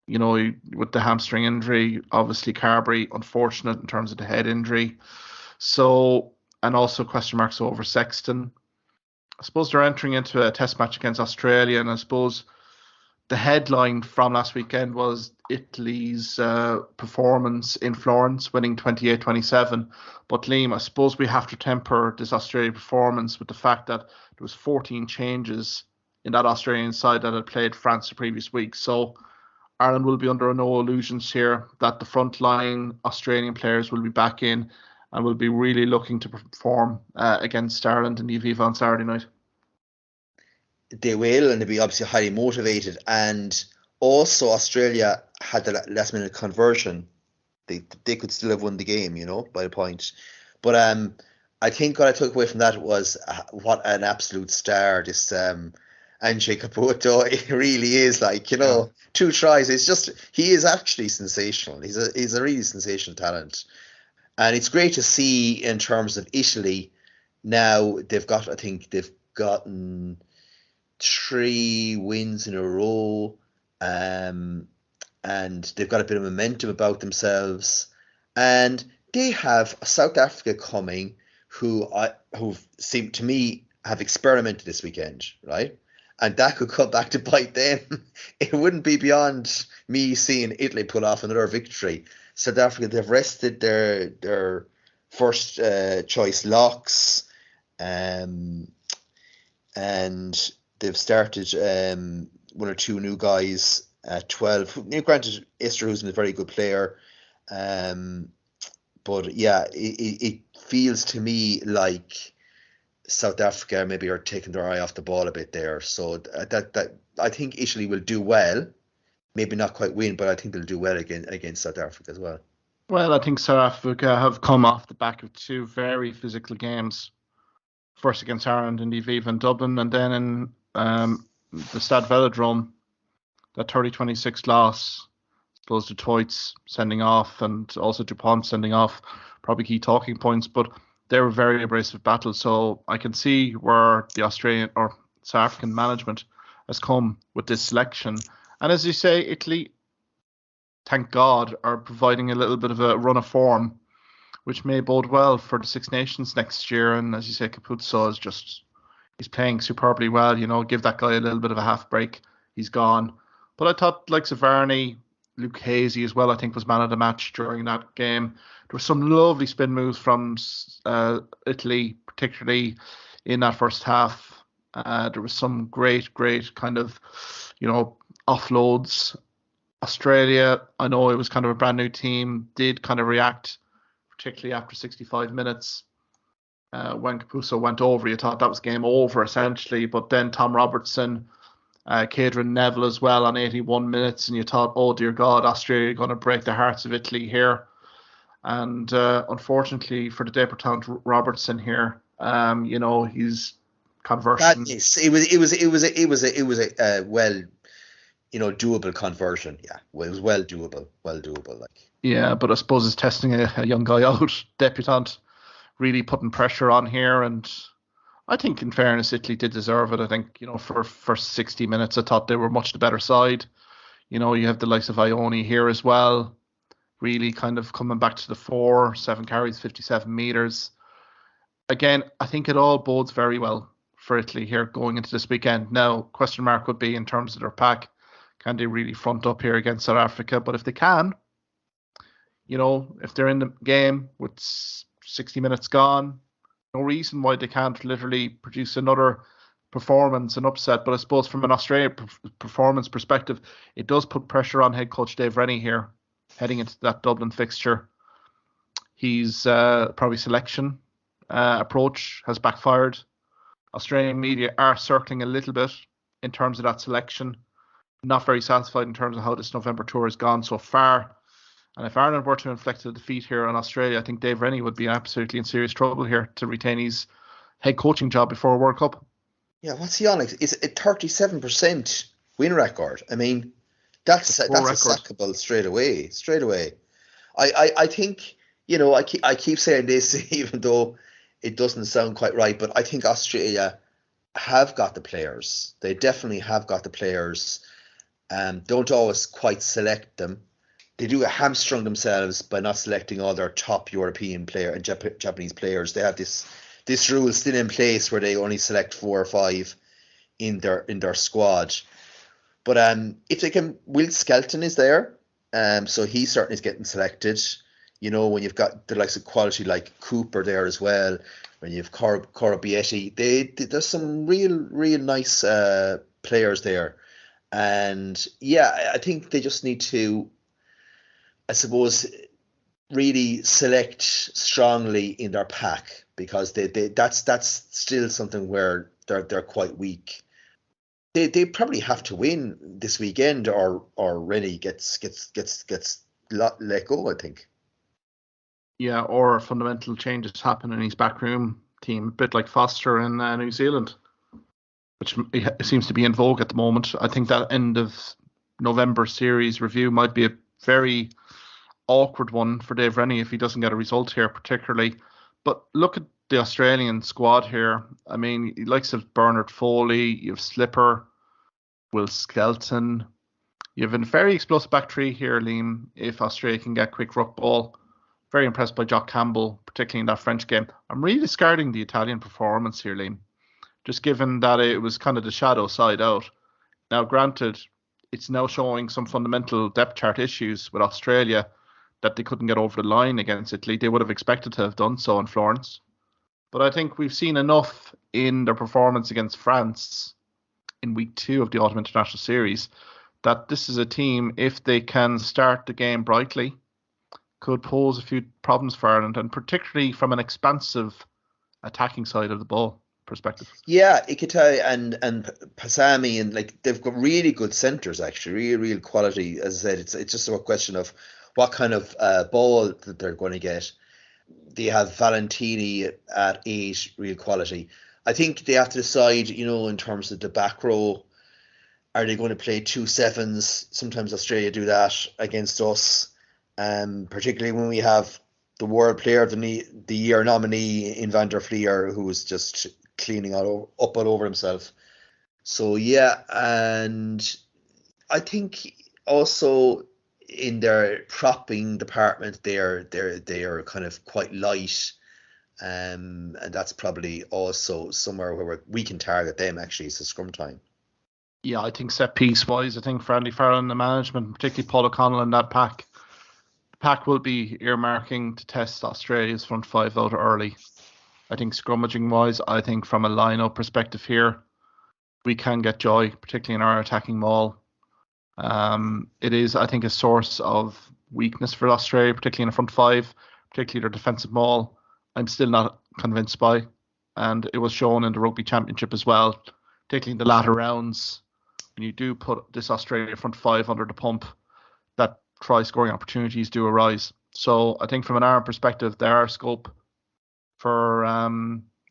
With the hamstring injury, obviously Carberry, unfortunate in terms of the head injury. So, and also question marks over Sexton. I suppose they're entering into a test match against Australia, and I suppose the headline from last weekend was Italy's performance in Florence, winning 28-27. But Liam, I suppose we have to temper this Australia performance with the fact that there was 14 changes in that Australian side that had played France the previous week. So Ireland will be under no illusions here that the frontline Australian players will be back in and will be really looking to perform against Ireland in the Aviva on Saturday night.
They will, and they'll be obviously highly motivated. And also Australia had the last minute conversion. They could still have won the game, by a point. But I think what I took away from that was what an absolute star this Ange Caputo really is. Like,
Yeah.
2 tries. It's just he is actually sensational. He's a really sensational talent, and it's great to see in terms of Italy. Now I think they've gotten 3 wins in a row. And they've got a bit of momentum about themselves. And they have South Africa coming who seem to me have experimented this weekend, right? And that could come back to bite them. It wouldn't be beyond me seeing Italy pull off another victory. South Africa, they've rested their first choice locks, and they've started one or two new guys at 12. Granted, Esterhuizen is a very good player, but yeah, it feels to me like South Africa maybe are taking their eye off the ball a bit there. So that I think Italy will do well. Maybe not quite win, but I think they'll do well against South Africa as well.
Well, I think South Africa have come off the back of 2 very physical games. First against Ireland in the Aviva in Dublin, and then in the Stade Velodrome, that 30-26 loss. I suppose the Toits sending off and also DuPont sending off, probably key talking points, but they were very abrasive battles. So I can see where the Australian or South African management has come with this selection. And as you say, Italy, thank God, are providing a little bit of a run of form, which may bode well for the Six Nations next year. And as you say, Capuzzo he's playing superbly well. Give that guy a little bit of a half break. He's gone. But I thought like Varney, Luke Hazy as well, I think was man of the match during that game. There were some lovely spin moves from Italy, particularly in that first half. There was some great kind of, offloads. Australia, I know it was kind of a brand new team, did kind of react, particularly after 65 minutes. When Capuzzo went over, you thought that was game over essentially. But then Tom Robertson, Caedron Neville as well on 81 minutes, and you thought, oh dear God, Australia are going to break the hearts of Italy here. And unfortunately for the debutant Robertson here, his conversion.
It was a well, doable conversion. Yeah, well, it was well doable. Like.
Yeah, but I suppose it's testing a young guy out, debutant, really putting pressure on here. And I think, in fairness, Italy did deserve it. I think, for 60 minutes, I thought they were much the better side. You have the likes of Ione here as well, really kind of coming back to the fore, 7 carries, 57 meters. Again, I think it all bodes very well for Italy here going into this weekend. Now, question mark would be in terms of their pack. Can they really front up here against South Africa? But if they can, if they're in the game with 60 minutes gone, no reason why they can't literally produce another performance, an upset. But I suppose from an Australian performance perspective, it does put pressure on head coach Dave Rennie here, heading into that Dublin fixture. He's probably selection approach has backfired. Australian media are circling a little bit in terms of that selection. Not very satisfied in terms of how this November tour has gone so far. And if Ireland were to inflict a defeat here on Australia, I think Dave Rennie would be absolutely in serious trouble here to retain his head coaching job before a World Cup.
Yeah, what's he on? It's a 37% win record. I mean, that's a sackable straight away. I think, I keep saying this even though it doesn't sound quite right, but I think Australia have got the players. They definitely have got the players. Don't always quite select them. They do hamstring themselves by not selecting all their top European player and Japanese players. They have this rule still in place where they only select 4 or 5 in their squad. But if they can, Will Skelton is there, so he certainly is getting selected. When you've got the likes of quality like Cooper there as well, when you've Cora Bietti, there's some real nice players there. And yeah, I think they just need to, I suppose, really select strongly in their pack, because that's still something where they're quite weak. They probably have to win this weekend, or Rennie gets let go, I think.
Yeah, or fundamental changes happen in his backroom team, a bit like Foster in New Zealand, which seems to be in vogue at the moment. I think that end of November series review might be a very awkward one for Dave Rennie if he doesn't get a result here, particularly. But look at the Australian squad here. I mean, he likes of Bernard Foley, you have Slipper, Will Skelton. You have a very explosive back three here, Liam, if Australia can get quick ruck ball. Very impressed by Jock Campbell, particularly in that French game. I'm really discarding the Italian performance here, Liam, just given that it was kind of the shadow side out. Now, granted, it's now showing some fundamental depth chart issues with Australia that they couldn't get over the line against Italy. They would have expected to have done so in Florence. But I think we've seen enough in their performance against France in week 2 of the Autumn International Series that this is a team, if they can start the game brightly, could pose a few problems for Ireland, and particularly from an expansive attacking side of the ball perspective.
Yeah, Ikitau and Pasami, and like they've got really good centres actually, real quality. As I said, it's just a question of what kind of ball that they're going to get. They have Valentini at 8, real quality. I think they have to decide, in terms of the back row, are they going to play 2 sevens? Sometimes Australia do that against us, particularly when we have the World Player of the Year nominee in Van der Fleer, who was just cleaning up all over himself. So yeah, and I think also in their propping department, they are kind of quite light, and that's probably also somewhere where we can target them. Actually, it's a scrum time.
Yeah, I think set piece wise, I think for Andy Farrell and the management, particularly Paul O'Connell and that pack, the pack will be earmarking to test Australia's front 5 out early. I think scrummaging wise, I think from a line-up perspective here, we can get joy, particularly in our attacking maul. It is, I think, a source of weakness for Australia, particularly in the front 5, particularly their defensive maul. I'm still not convinced by, and it was shown in the Rugby Championship as well, particularly in the latter rounds. When you do put this Australia front 5 under the pump, that try-scoring opportunities do arise. So I think from an Ireland perspective, there are scope for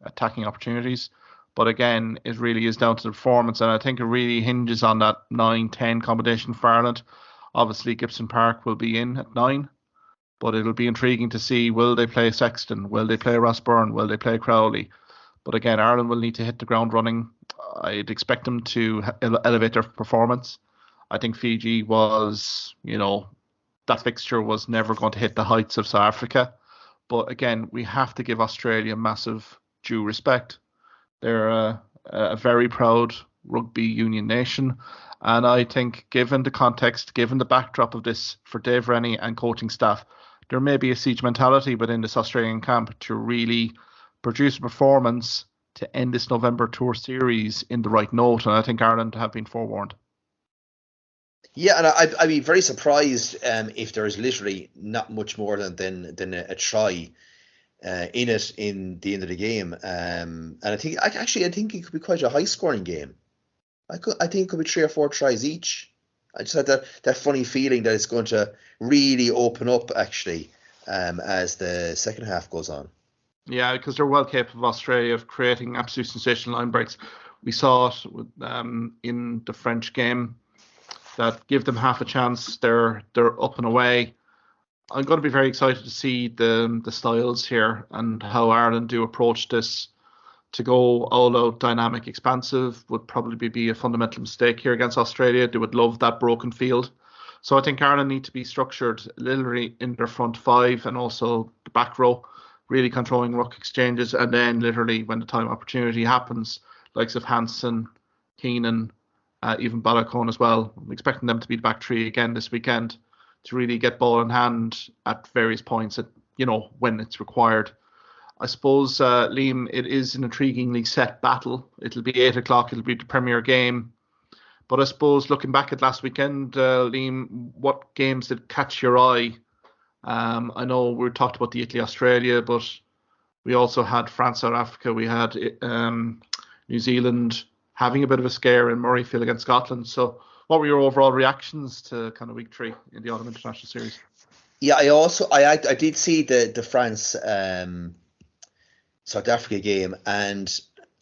attacking opportunities. But again, it really is down to the performance, and I think it really hinges on that 9-10 combination for Ireland. Obviously, Gibson Park will be in at 9, but it'll be intriguing to see, will they play Sexton? Will they play Ross Byrne? Will they play Crowley? But again, Ireland will need to hit the ground running. I'd expect them to elevate their performance. I think Fiji was, that fixture was never going to hit the heights of South Africa. But again, we have to give Australia massive due respect. They're a very proud rugby union nation. And I think given the context, given the backdrop of this for Dave Rennie and coaching staff, there may be a siege mentality within this Australian camp to really produce a performance to end this November tour series in the right note. And I think Ireland have been forewarned.
Yeah, and I'd be very surprised if there is literally not much more than a try in it in the end of the game. And I think it could be quite a high scoring game. I think it could be 3 or 4 tries each. I just had that funny feeling that it's going to really open up actually as the second half goes on.
Yeah, because they're well capable of Australia of creating absolute sensational line breaks. We saw it in the French game. That give them half a chance, they're up and away. I'm going to be very excited to see the styles here and how Ireland do approach this. To go all out dynamic, expansive would probably be a fundamental mistake here against Australia. They would love that broken field. So I think Ireland need to be structured literally in their front 5 and also the back row, really controlling ruck exchanges, and then literally when the time opportunity happens, likes of Hansen, Keenan, even Balacone as well. I'm expecting them to be the back 3 again this weekend to really get ball in hand at various points at, when it's required. I suppose, Liam, it is an intriguingly set battle. It'll be 8 o'clock. It'll be the premier game. But I suppose looking back at last weekend, Liam, what games did catch your eye? I know we talked about the Italy-Australia, but we also had France-South Africa. We had New Zealand having a bit of a scare in Murrayfield against Scotland. So what were your overall reactions to kind of week 3 in the Autumn International Series?
Yeah, I did see the France South Africa game, and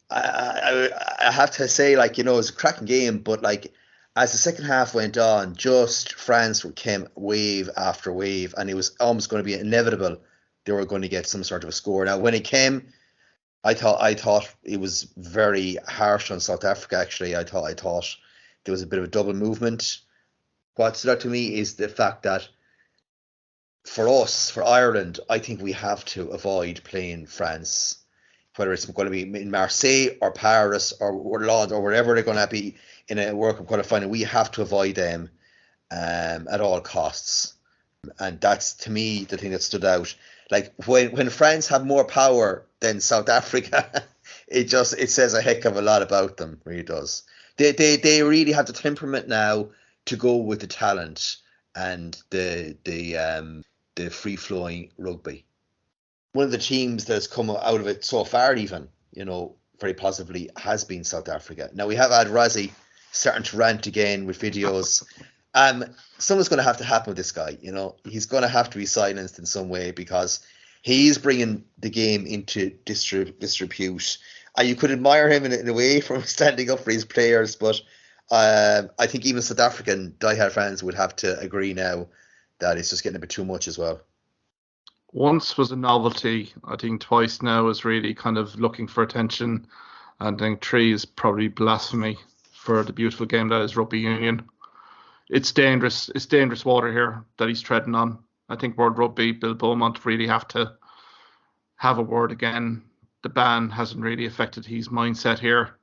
I have to say, like, you know, it was a cracking game, but like as the second half went on, just France came wave after wave, and it was almost going to be inevitable they were going to get some sort of a score. Now, when it came, I thought it was very harsh on South Africa. Actually, I thought there was a bit of a double movement. What stood out to me is the fact that for us, for Ireland, I think we have to avoid playing France, whether it's going to be in Marseille or Paris or London or wherever they're going to be in a World Cup qualifying. We have to avoid them at all costs. And that's, to me, the thing that stood out. Like, when France have more power than South Africa, it says a heck of a lot about them, really does. They really have the temperament now to go with the talent and the free-flowing rugby. One of the teams that's come out of it so far, even, you know, very positively, has been South Africa. Now, we have had Rassie starting to rant again with videos. Something's going to have to happen with this guy, you know. He's going to have to be silenced in some way, because he's bringing the game into disrepute. You could admire him in a way from standing up for his players, but I think even South African diehard fans would have to agree now that it's just getting a bit too much as well.
Once was a novelty. I think twice now is really kind of looking for attention. And I think 3 is probably blasphemy for the beautiful game that is rugby union. It's dangerous. It's dangerous water here that he's treading on. I think World Rugby, Bill Beaumont, really have to have a word again. The ban hasn't really affected his mindset here.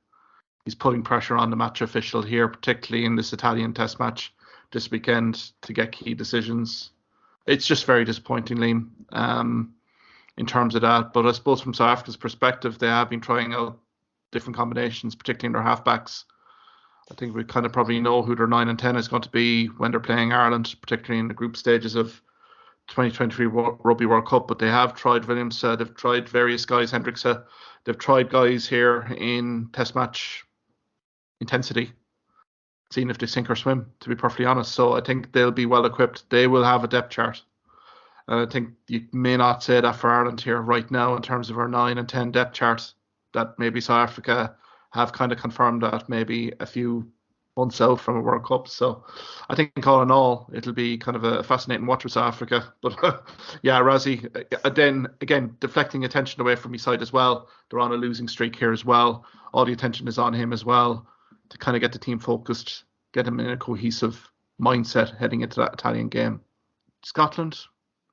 He's putting pressure on the match official here, particularly in this Italian test match this weekend, to get key decisions. It's just very disappointing, Liam, in terms of that. But I suppose from South Africa's perspective, they have been trying out different combinations, particularly in their halfbacks. I think we kind of probably know who their 9 and 10 is going to be when they're playing Ireland, particularly in the group stages of 2023 Rugby World Cup. But they have tried Williams, they've tried various guys, Hendricks, they've tried guys here in test match intensity, seeing if they sink or swim, to be perfectly honest. So I think they'll be well equipped. They will have a depth chart. I think you may not say that for Ireland here right now in terms of our 9 and 10 depth chart, that maybe South Africa have kind of confirmed that maybe a few months out from a World Cup. So I think all in all, it'll be kind of a fascinating watch with South Africa. But yeah, Rassie, then again, deflecting attention away from his side as well. They're on a losing streak here as well. All the attention is on him as well, to kind of get the team focused, get him in a cohesive mindset heading into that Italian game. Scotland,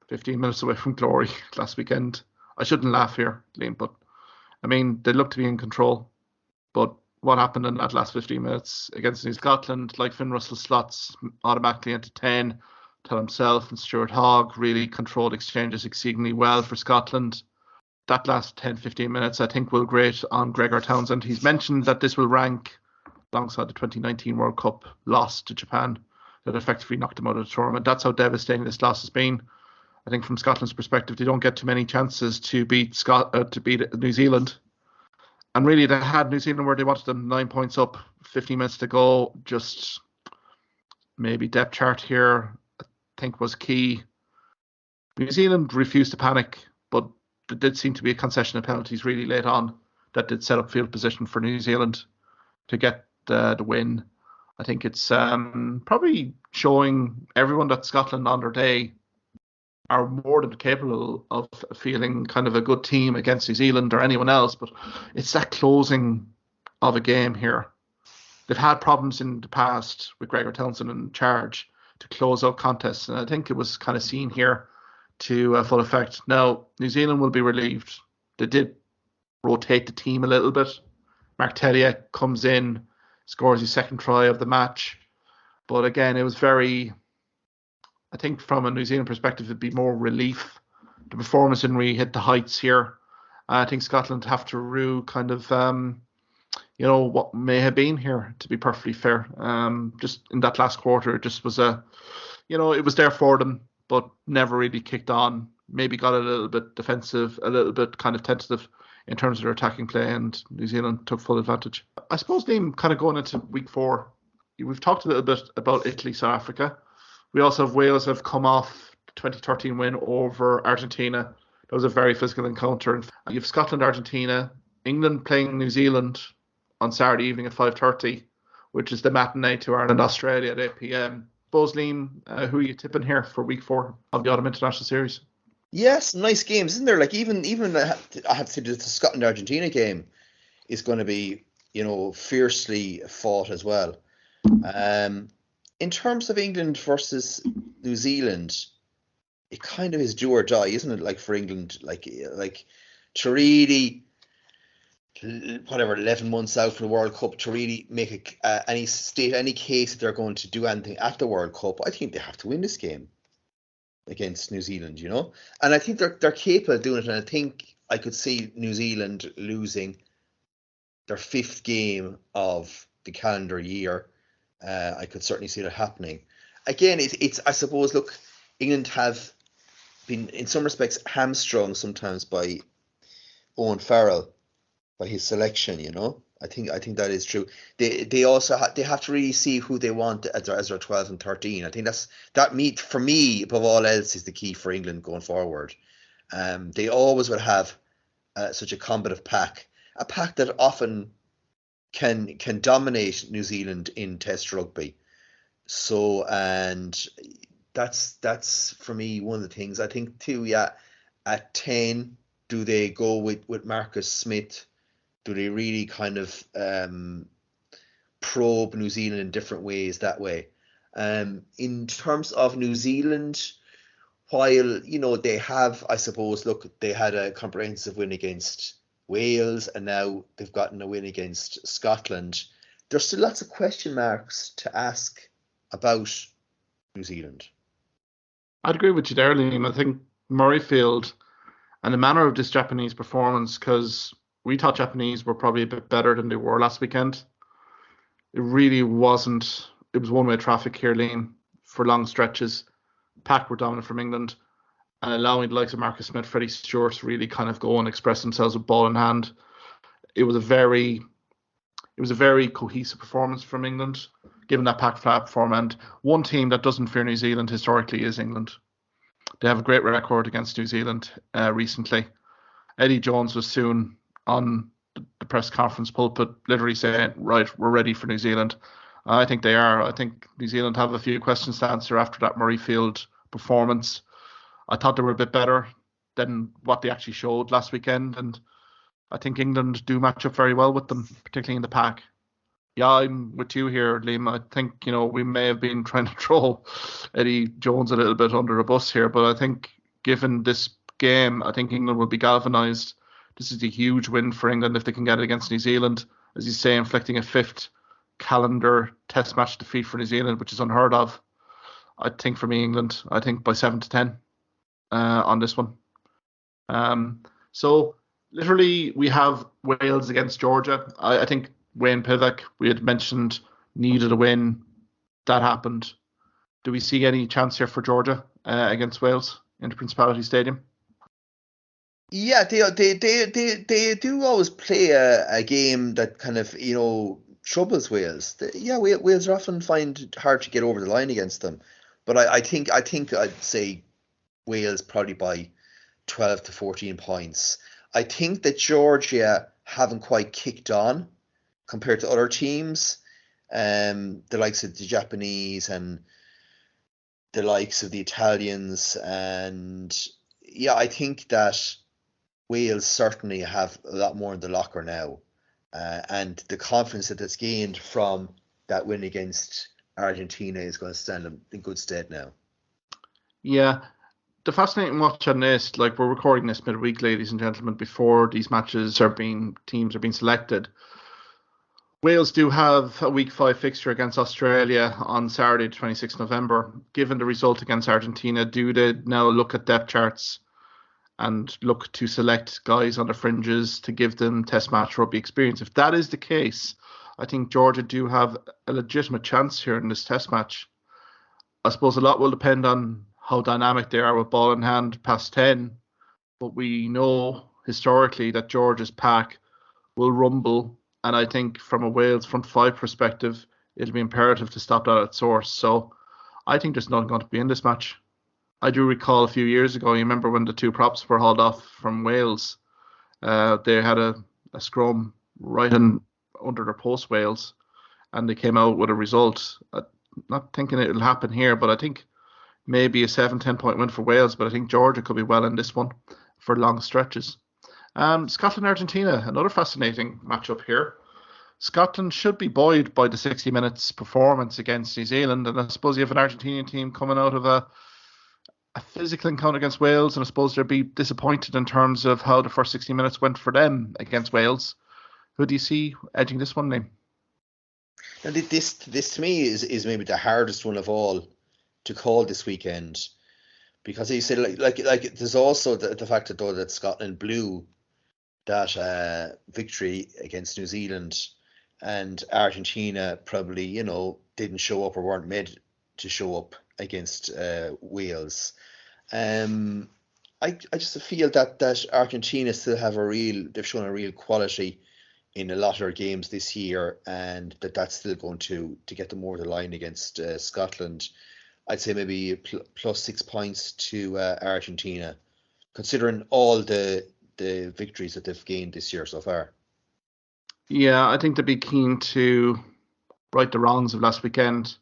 15 minutes away from glory last weekend. I shouldn't laugh here, Liam, but I mean, they look to be in control. But what happened in that last 15 minutes against New Scotland, like Finn Russell slots automatically into 10, to himself and Stuart Hogg, really controlled exchanges exceedingly well for Scotland. That last 10-15 minutes, I think, will grate on Gregor Townsend. He's mentioned that this will rank alongside the 2019 World Cup loss to Japan that effectively knocked them out of the tournament. That's how devastating this loss has been. I think from Scotland's perspective, they don't get too many chances to beat New Zealand. And really, they had New Zealand where they wanted them, 9 points up, 15 minutes to go. Just maybe depth chart here, I think, was key. New Zealand refused to panic, but there did seem to be a concession of penalties really late on that did set up field position for New Zealand to get the win. I think it's probably showing everyone that Scotland on their day are more than capable of feeling kind of a good team against New Zealand or anyone else, but it's that closing of a game here. They've had problems in the past with Gregor Townsend in charge to close out contests, and I think it was kind of seen here to full effect. Now, New Zealand will be relieved. They did rotate the team a little bit. Mark Tellier comes in, scores his second try of the match, but again, it was very... I think from a New Zealand perspective, it'd be more relief. The performance didn't really hit the heights here. I think Scotland have to rue kind of, what may have been here, to be perfectly fair. Just in that last quarter, it just was it was there for them, but never really kicked on. Maybe got a little bit defensive, a little bit kind of tentative in terms of their attacking play, and New Zealand took full advantage. I suppose, Liam, kind of going into week 4, we've talked a little bit about Italy, South Africa. We also have Wales have come off the 2013 win over Argentina. That was a very physical encounter. You have Scotland, Argentina, England playing New Zealand on Saturday evening at 5:30, which is the matinee to Ireland, Australia at 8 p.m. Suppose, Liam, who are you tipping here for week 4 of the Autumn International Series?
Yes, nice games, isn't there? Like even I have to say the Scotland Argentina game is going to be, fiercely fought as well. In terms of England versus New Zealand, it kind of is do or die, isn't it? Like for England, like to really, 11 months out from the World Cup, to really make any case that they're going to do anything at the World Cup, I think they have to win this game against New Zealand, and I think they're capable of doing it. And I think I could see New Zealand losing their 5th game of the calendar year. I could certainly see that happening. Again, it's I suppose, look, England have been in some respects hamstrung sometimes by Owen Farrell, by his selection. I think that is true. They also they have to really see who they want as their 12 and 13. I think that for me above all else is the key for England going forward. They always will have such a combative pack, a pack that often can dominate New Zealand in Test rugby. So, and that's for me one of the things. I think too. Yeah, at 10, do they go with Marcus Smith? Do they really kind of probe New Zealand in different ways that way? In terms of New Zealand, while they have, I suppose, look, they had a comprehensive win against Wales, and now they've gotten a win against Scotland. There's still lots of question marks to ask about New Zealand.
I'd agree with you there, Liam. I think Murrayfield and the manner of this Japanese performance, because we thought Japanese were probably a bit better than they were last weekend. It really wasn't. It was one-way traffic here, Liam, for long stretches. Pack were dominant from England, and allowing the likes of Marcus Smith, Freddie Stewart to really kind of go and express themselves with ball in hand. It was a very cohesive performance from England, given that pack platform. And one team that doesn't fear New Zealand historically is England. They have a great record against New Zealand recently. Eddie Jones was soon on the press conference pulpit literally saying, right, we're ready for New Zealand. I think they are. I think New Zealand have a few questions to answer after that Murrayfield performance. I thought they were a bit better than what they actually showed last weekend, and I think England do match up very well with them, particularly in the pack. Yeah, I'm with you here, Liam. I think, we may have been trying to throw Eddie Jones a little bit under a bus here, but I think given this game, I think England will be galvanised. This is a huge win for England if they can get it against New Zealand. As you say, inflicting a 5th calendar test match defeat for New Zealand, which is unheard of. I think for me, England, I think by 7-10 on this one. So literally we have Wales against Georgia. I think Wayne Pivac, we had mentioned, needed a win. That happened. Do we see any chance here for Georgia against Wales in the Principality Stadium?
Yeah, they do always play a game that kind of, troubles Wales. Wales often find it hard to get over the line against them. But I think I'd say Wales probably by 12 to 14 points. I think that Georgia haven't quite kicked on compared to other teams. The likes of the Japanese and the likes of the Italians. And yeah, I think that Wales certainly have a lot more in the locker now. And the confidence that's gained from that win against Argentina is going to stand them in good stead now.
Yeah. The fascinating watch on this, like we're recording this midweek, ladies and gentlemen, before these teams are being selected. Wales do have a week 5 fixture against Australia on Saturday, 26th November. Given the result against Argentina, do they now look at depth charts and look to select guys on the fringes to give them test match rugby experience? If that is the case, I think Georgia do have a legitimate chance here in this test match. I suppose a lot will depend on how dynamic they are with ball in hand past 10. But we know historically that George's pack will rumble, and I think from a Wales front five perspective, it'll be imperative to stop that at source. So I think there's nothing going to be in this match. I do recall a few years ago, you remember when the two props were hauled off from Wales, they had a scrum right under their post Wales, and they came out with a result. I'm not thinking it'll happen here, but I think maybe a 7-10 point win for Wales, but I think Georgia could be well in this one for long stretches. Scotland-Argentina, another fascinating matchup here. Scotland should be buoyed by the 60 minutes performance against New Zealand, and I suppose you have an Argentinian team coming out of a physical encounter against Wales, and I suppose they'll be disappointed in terms of how the first 60 minutes went for them against Wales. Who do you see edging this one, Liam?
And this to me is maybe the hardest one of all to call this weekend, because you said like there's also the fact that though that Scotland blew that victory against New Zealand, and Argentina probably didn't show up or weren't made to show up against Wales. I just feel that Argentina still have they've shown a real quality in a lot of their games this year, and that's still going to get them over the line against Scotland. I'd say maybe plus 6 points to Argentina, considering all the victories that they've gained this year so far.
Yeah, I think they'd be keen to right the wrongs of last weekend.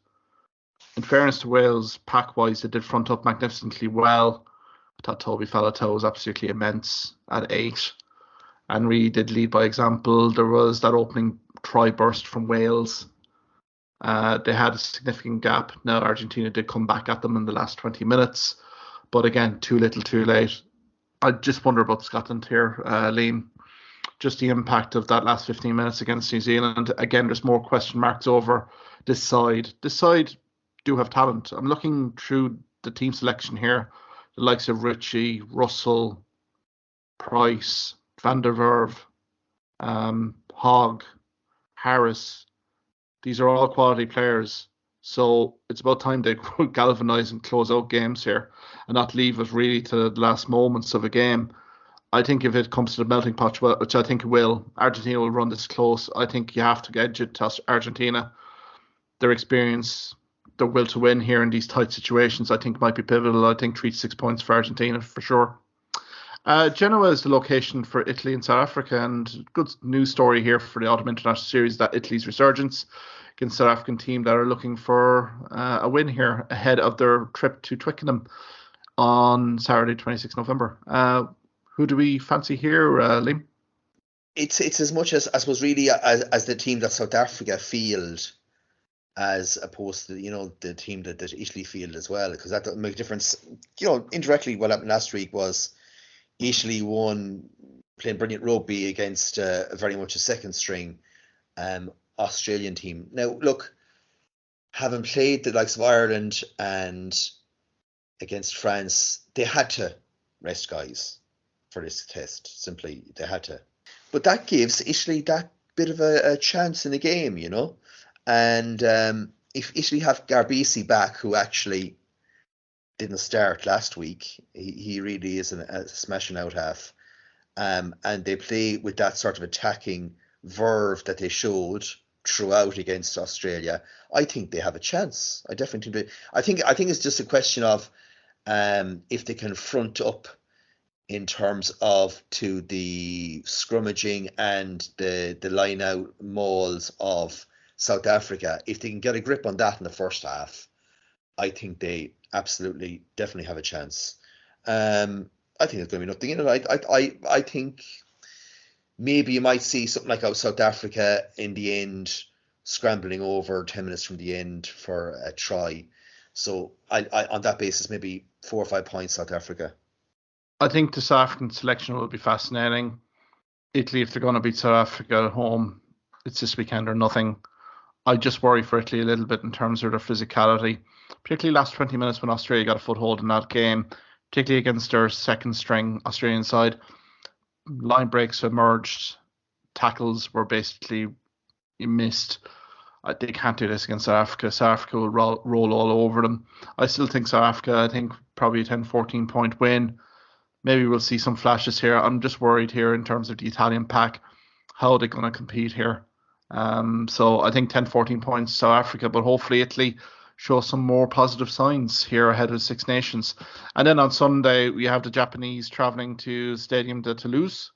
In fairness to Wales, pack-wise, they did front up magnificently well. I thought Toby Faletau was absolutely immense at 8. And really did lead by example. There was that opening try burst from Wales. They had a significant gap. Now Argentina did come back at them in the last 20 minutes. But again, too little, too late. I just wonder about Scotland here, Liam. Just the impact of that last 15 minutes against New Zealand. Again, there's more question marks over this side. This side do have talent. I'm looking through the team selection here. The likes of Ritchie, Russell, Price, Van der Verve, Hogg, Harris. These are all quality players. So it's about time they galvanise and close out games here and not leave it really to the last moments of a game. I think if it comes to the melting pot, which I think it will, Argentina will run this close. I think you have to edge it to Argentina. Their experience, their will to win here in these tight situations, I think might be pivotal. I think 3 to 6 points for Argentina for sure. Genoa is the location for Italy and South Africa, and good news story here for the Autumn International Series that Italy's resurgence against the South African team that are looking for a win here ahead of their trip to Twickenham on Saturday, 26 November. Who do we fancy here, Liam?
It's as much as I suppose really as the team that South Africa field, as opposed to the team that Italy field as well, because that doesn't make a difference. Indirectly, what happened last week was Italy won playing brilliant rugby against very much a second string Australian team. Now, look, having played the likes of Ireland and against France, they had to rest guys for this test. Simply, they had to. But that gives Italy that bit of a chance in the game, And if Italy have Garbisi back, who actually didn't start last week, he really is a smashing out half. And they play with that sort of attacking verve that they showed throughout against Australia. I think they have a chance. I definitely do. I think it's just a question of if they can front up in terms of to the scrummaging and the line out mauls of South Africa. If they can get a grip on that in the first half, I think they absolutely definitely have a chance. I think there's going to be nothing in it. I think maybe you might see something like how South Africa in the end scrambling over 10 minutes from the end for a try. So I on that basis, maybe 4 or 5 points South Africa.
I think the South African selection will be fascinating. Italy, if they're going to beat South Africa at home, it's this weekend or nothing. I just worry for Italy a little bit in terms of their physicality, particularly last 20 minutes when Australia got a foothold in that game, particularly against their second string Australian side. Line breaks emerged, tackles were basically missed. They can't do this against South Africa. South Africa will roll all over them. I still think South Africa, probably a 10-14 point win. maybe we'll see some flashes here. I'm just worried here in terms of the Italian pack. How are they going to compete here? So I think 10, 14 points South Africa, but hopefully Italy show some more positive signs here ahead of Six Nations. And then on Sunday, we have the Japanese travelling to Stadium de Toulouse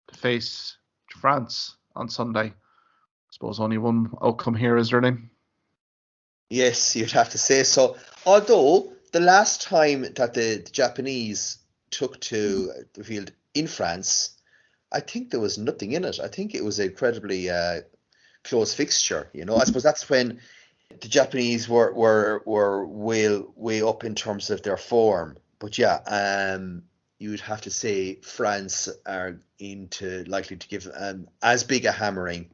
to face France on Sunday. I suppose only one outcome here, is there, Liam?
Yes, you'd have to say so. Although the last time that the Japanese took to the field in France, I think there was nothing in it. I think it was an incredibly close fixture. I suppose that's when the Japanese were way up in terms of their form. But yeah, you would have to say France are likely to give as big a hammering,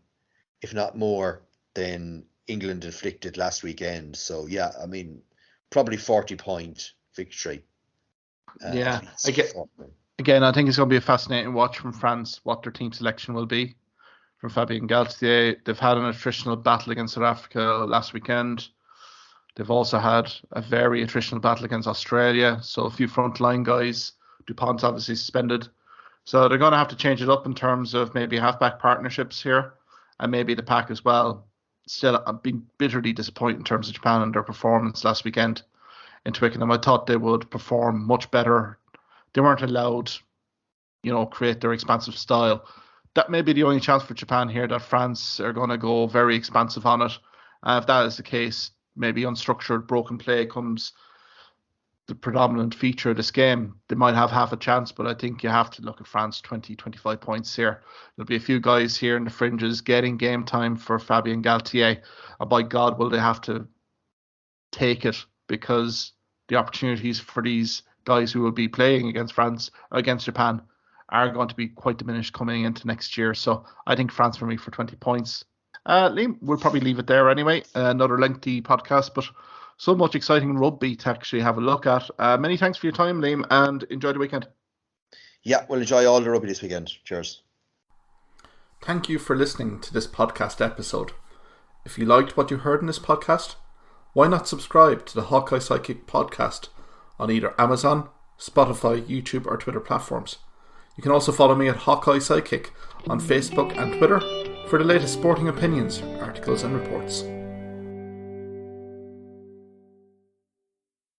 if not more, than England inflicted last weekend. So yeah, I mean, probably 40-point victory.
Yeah, again, I think it's going to be a fascinating watch from France, what their team selection will be. From Fabien Galtier, they've had an attritional battle against South Africa last weekend. They've also had a very attritional battle against Australia. So a few frontline guys. Dupont's obviously suspended. So they're going to have to change it up in terms of maybe halfback partnerships here and maybe the pack as well. Still, I've been bitterly disappointed in terms of Japan and their performance last weekend in Twickenham. I thought they would perform much better. They weren't allowed, create their expansive style. That may be the only chance for Japan here, that France are going to go very expansive on it. If that is the case, maybe unstructured, broken play comes the predominant feature of this game. They might have half a chance, but I think you have to look at France 20, 25 points here. There'll be a few guys here in the fringes getting game time for Fabien Galtier. And by God, will they have to take it, because the opportunities for these guys who will be playing against France, against Japan, are going to be quite diminished coming into next year. So I think France for me for 20 points. Liam, we'll probably leave it there anyway. Another lengthy podcast, but so much exciting rugby to actually have a look at. Many thanks for your time, Liam, and enjoy the weekend.
Yeah, we'll enjoy all the rugby this weekend. Cheers.
Thank you for listening to this podcast episode. If you liked what you heard in this podcast, why not subscribe to the Hawkeye Sidekick podcast on either Amazon, Spotify, YouTube or Twitter platforms. You can also follow me at Hawkeye Sidekick on Facebook and Twitter for the latest sporting opinions, articles and reports.